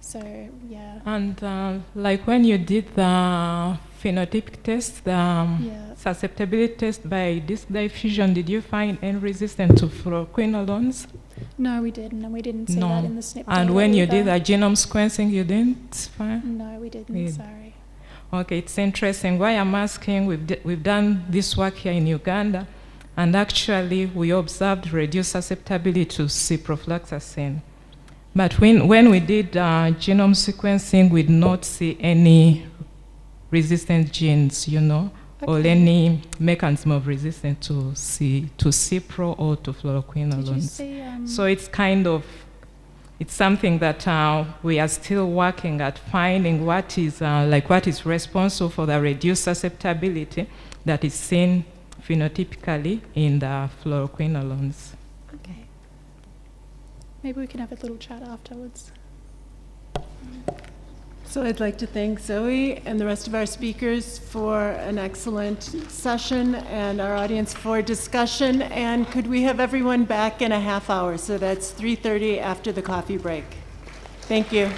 So, yeah. And like when you did the phenotypic test, the susceptibility test by disc diffusion, did you find any resistance to fluoroquinolones? No, we didn't, and we didn't see that in the SNP And data when you either. did the genome sequencing, you didn't find? No, we didn't, sorry. Okay, it's interesting. Why I'm asking, we've done this work here in Uganda, and actually we observed reduced susceptibility to ciprofloxacin. But when we did genome sequencing, we did not see any resistant genes, you know, or any mechanism of resistance to cipro or to fluoroquinolones. Did you see, So it's kind of, it's something that we are still working at finding what is what is responsible for the reduced susceptibility that is seen phenotypically in the fluoroquinolones. Okay. Maybe we can have a little chat afterwards. So I'd like to thank Zoe and the rest of our speakers for an excellent session and our audience for discussion. And could we have everyone back in a half hour? So that's 3:30 after the coffee break. Thank you.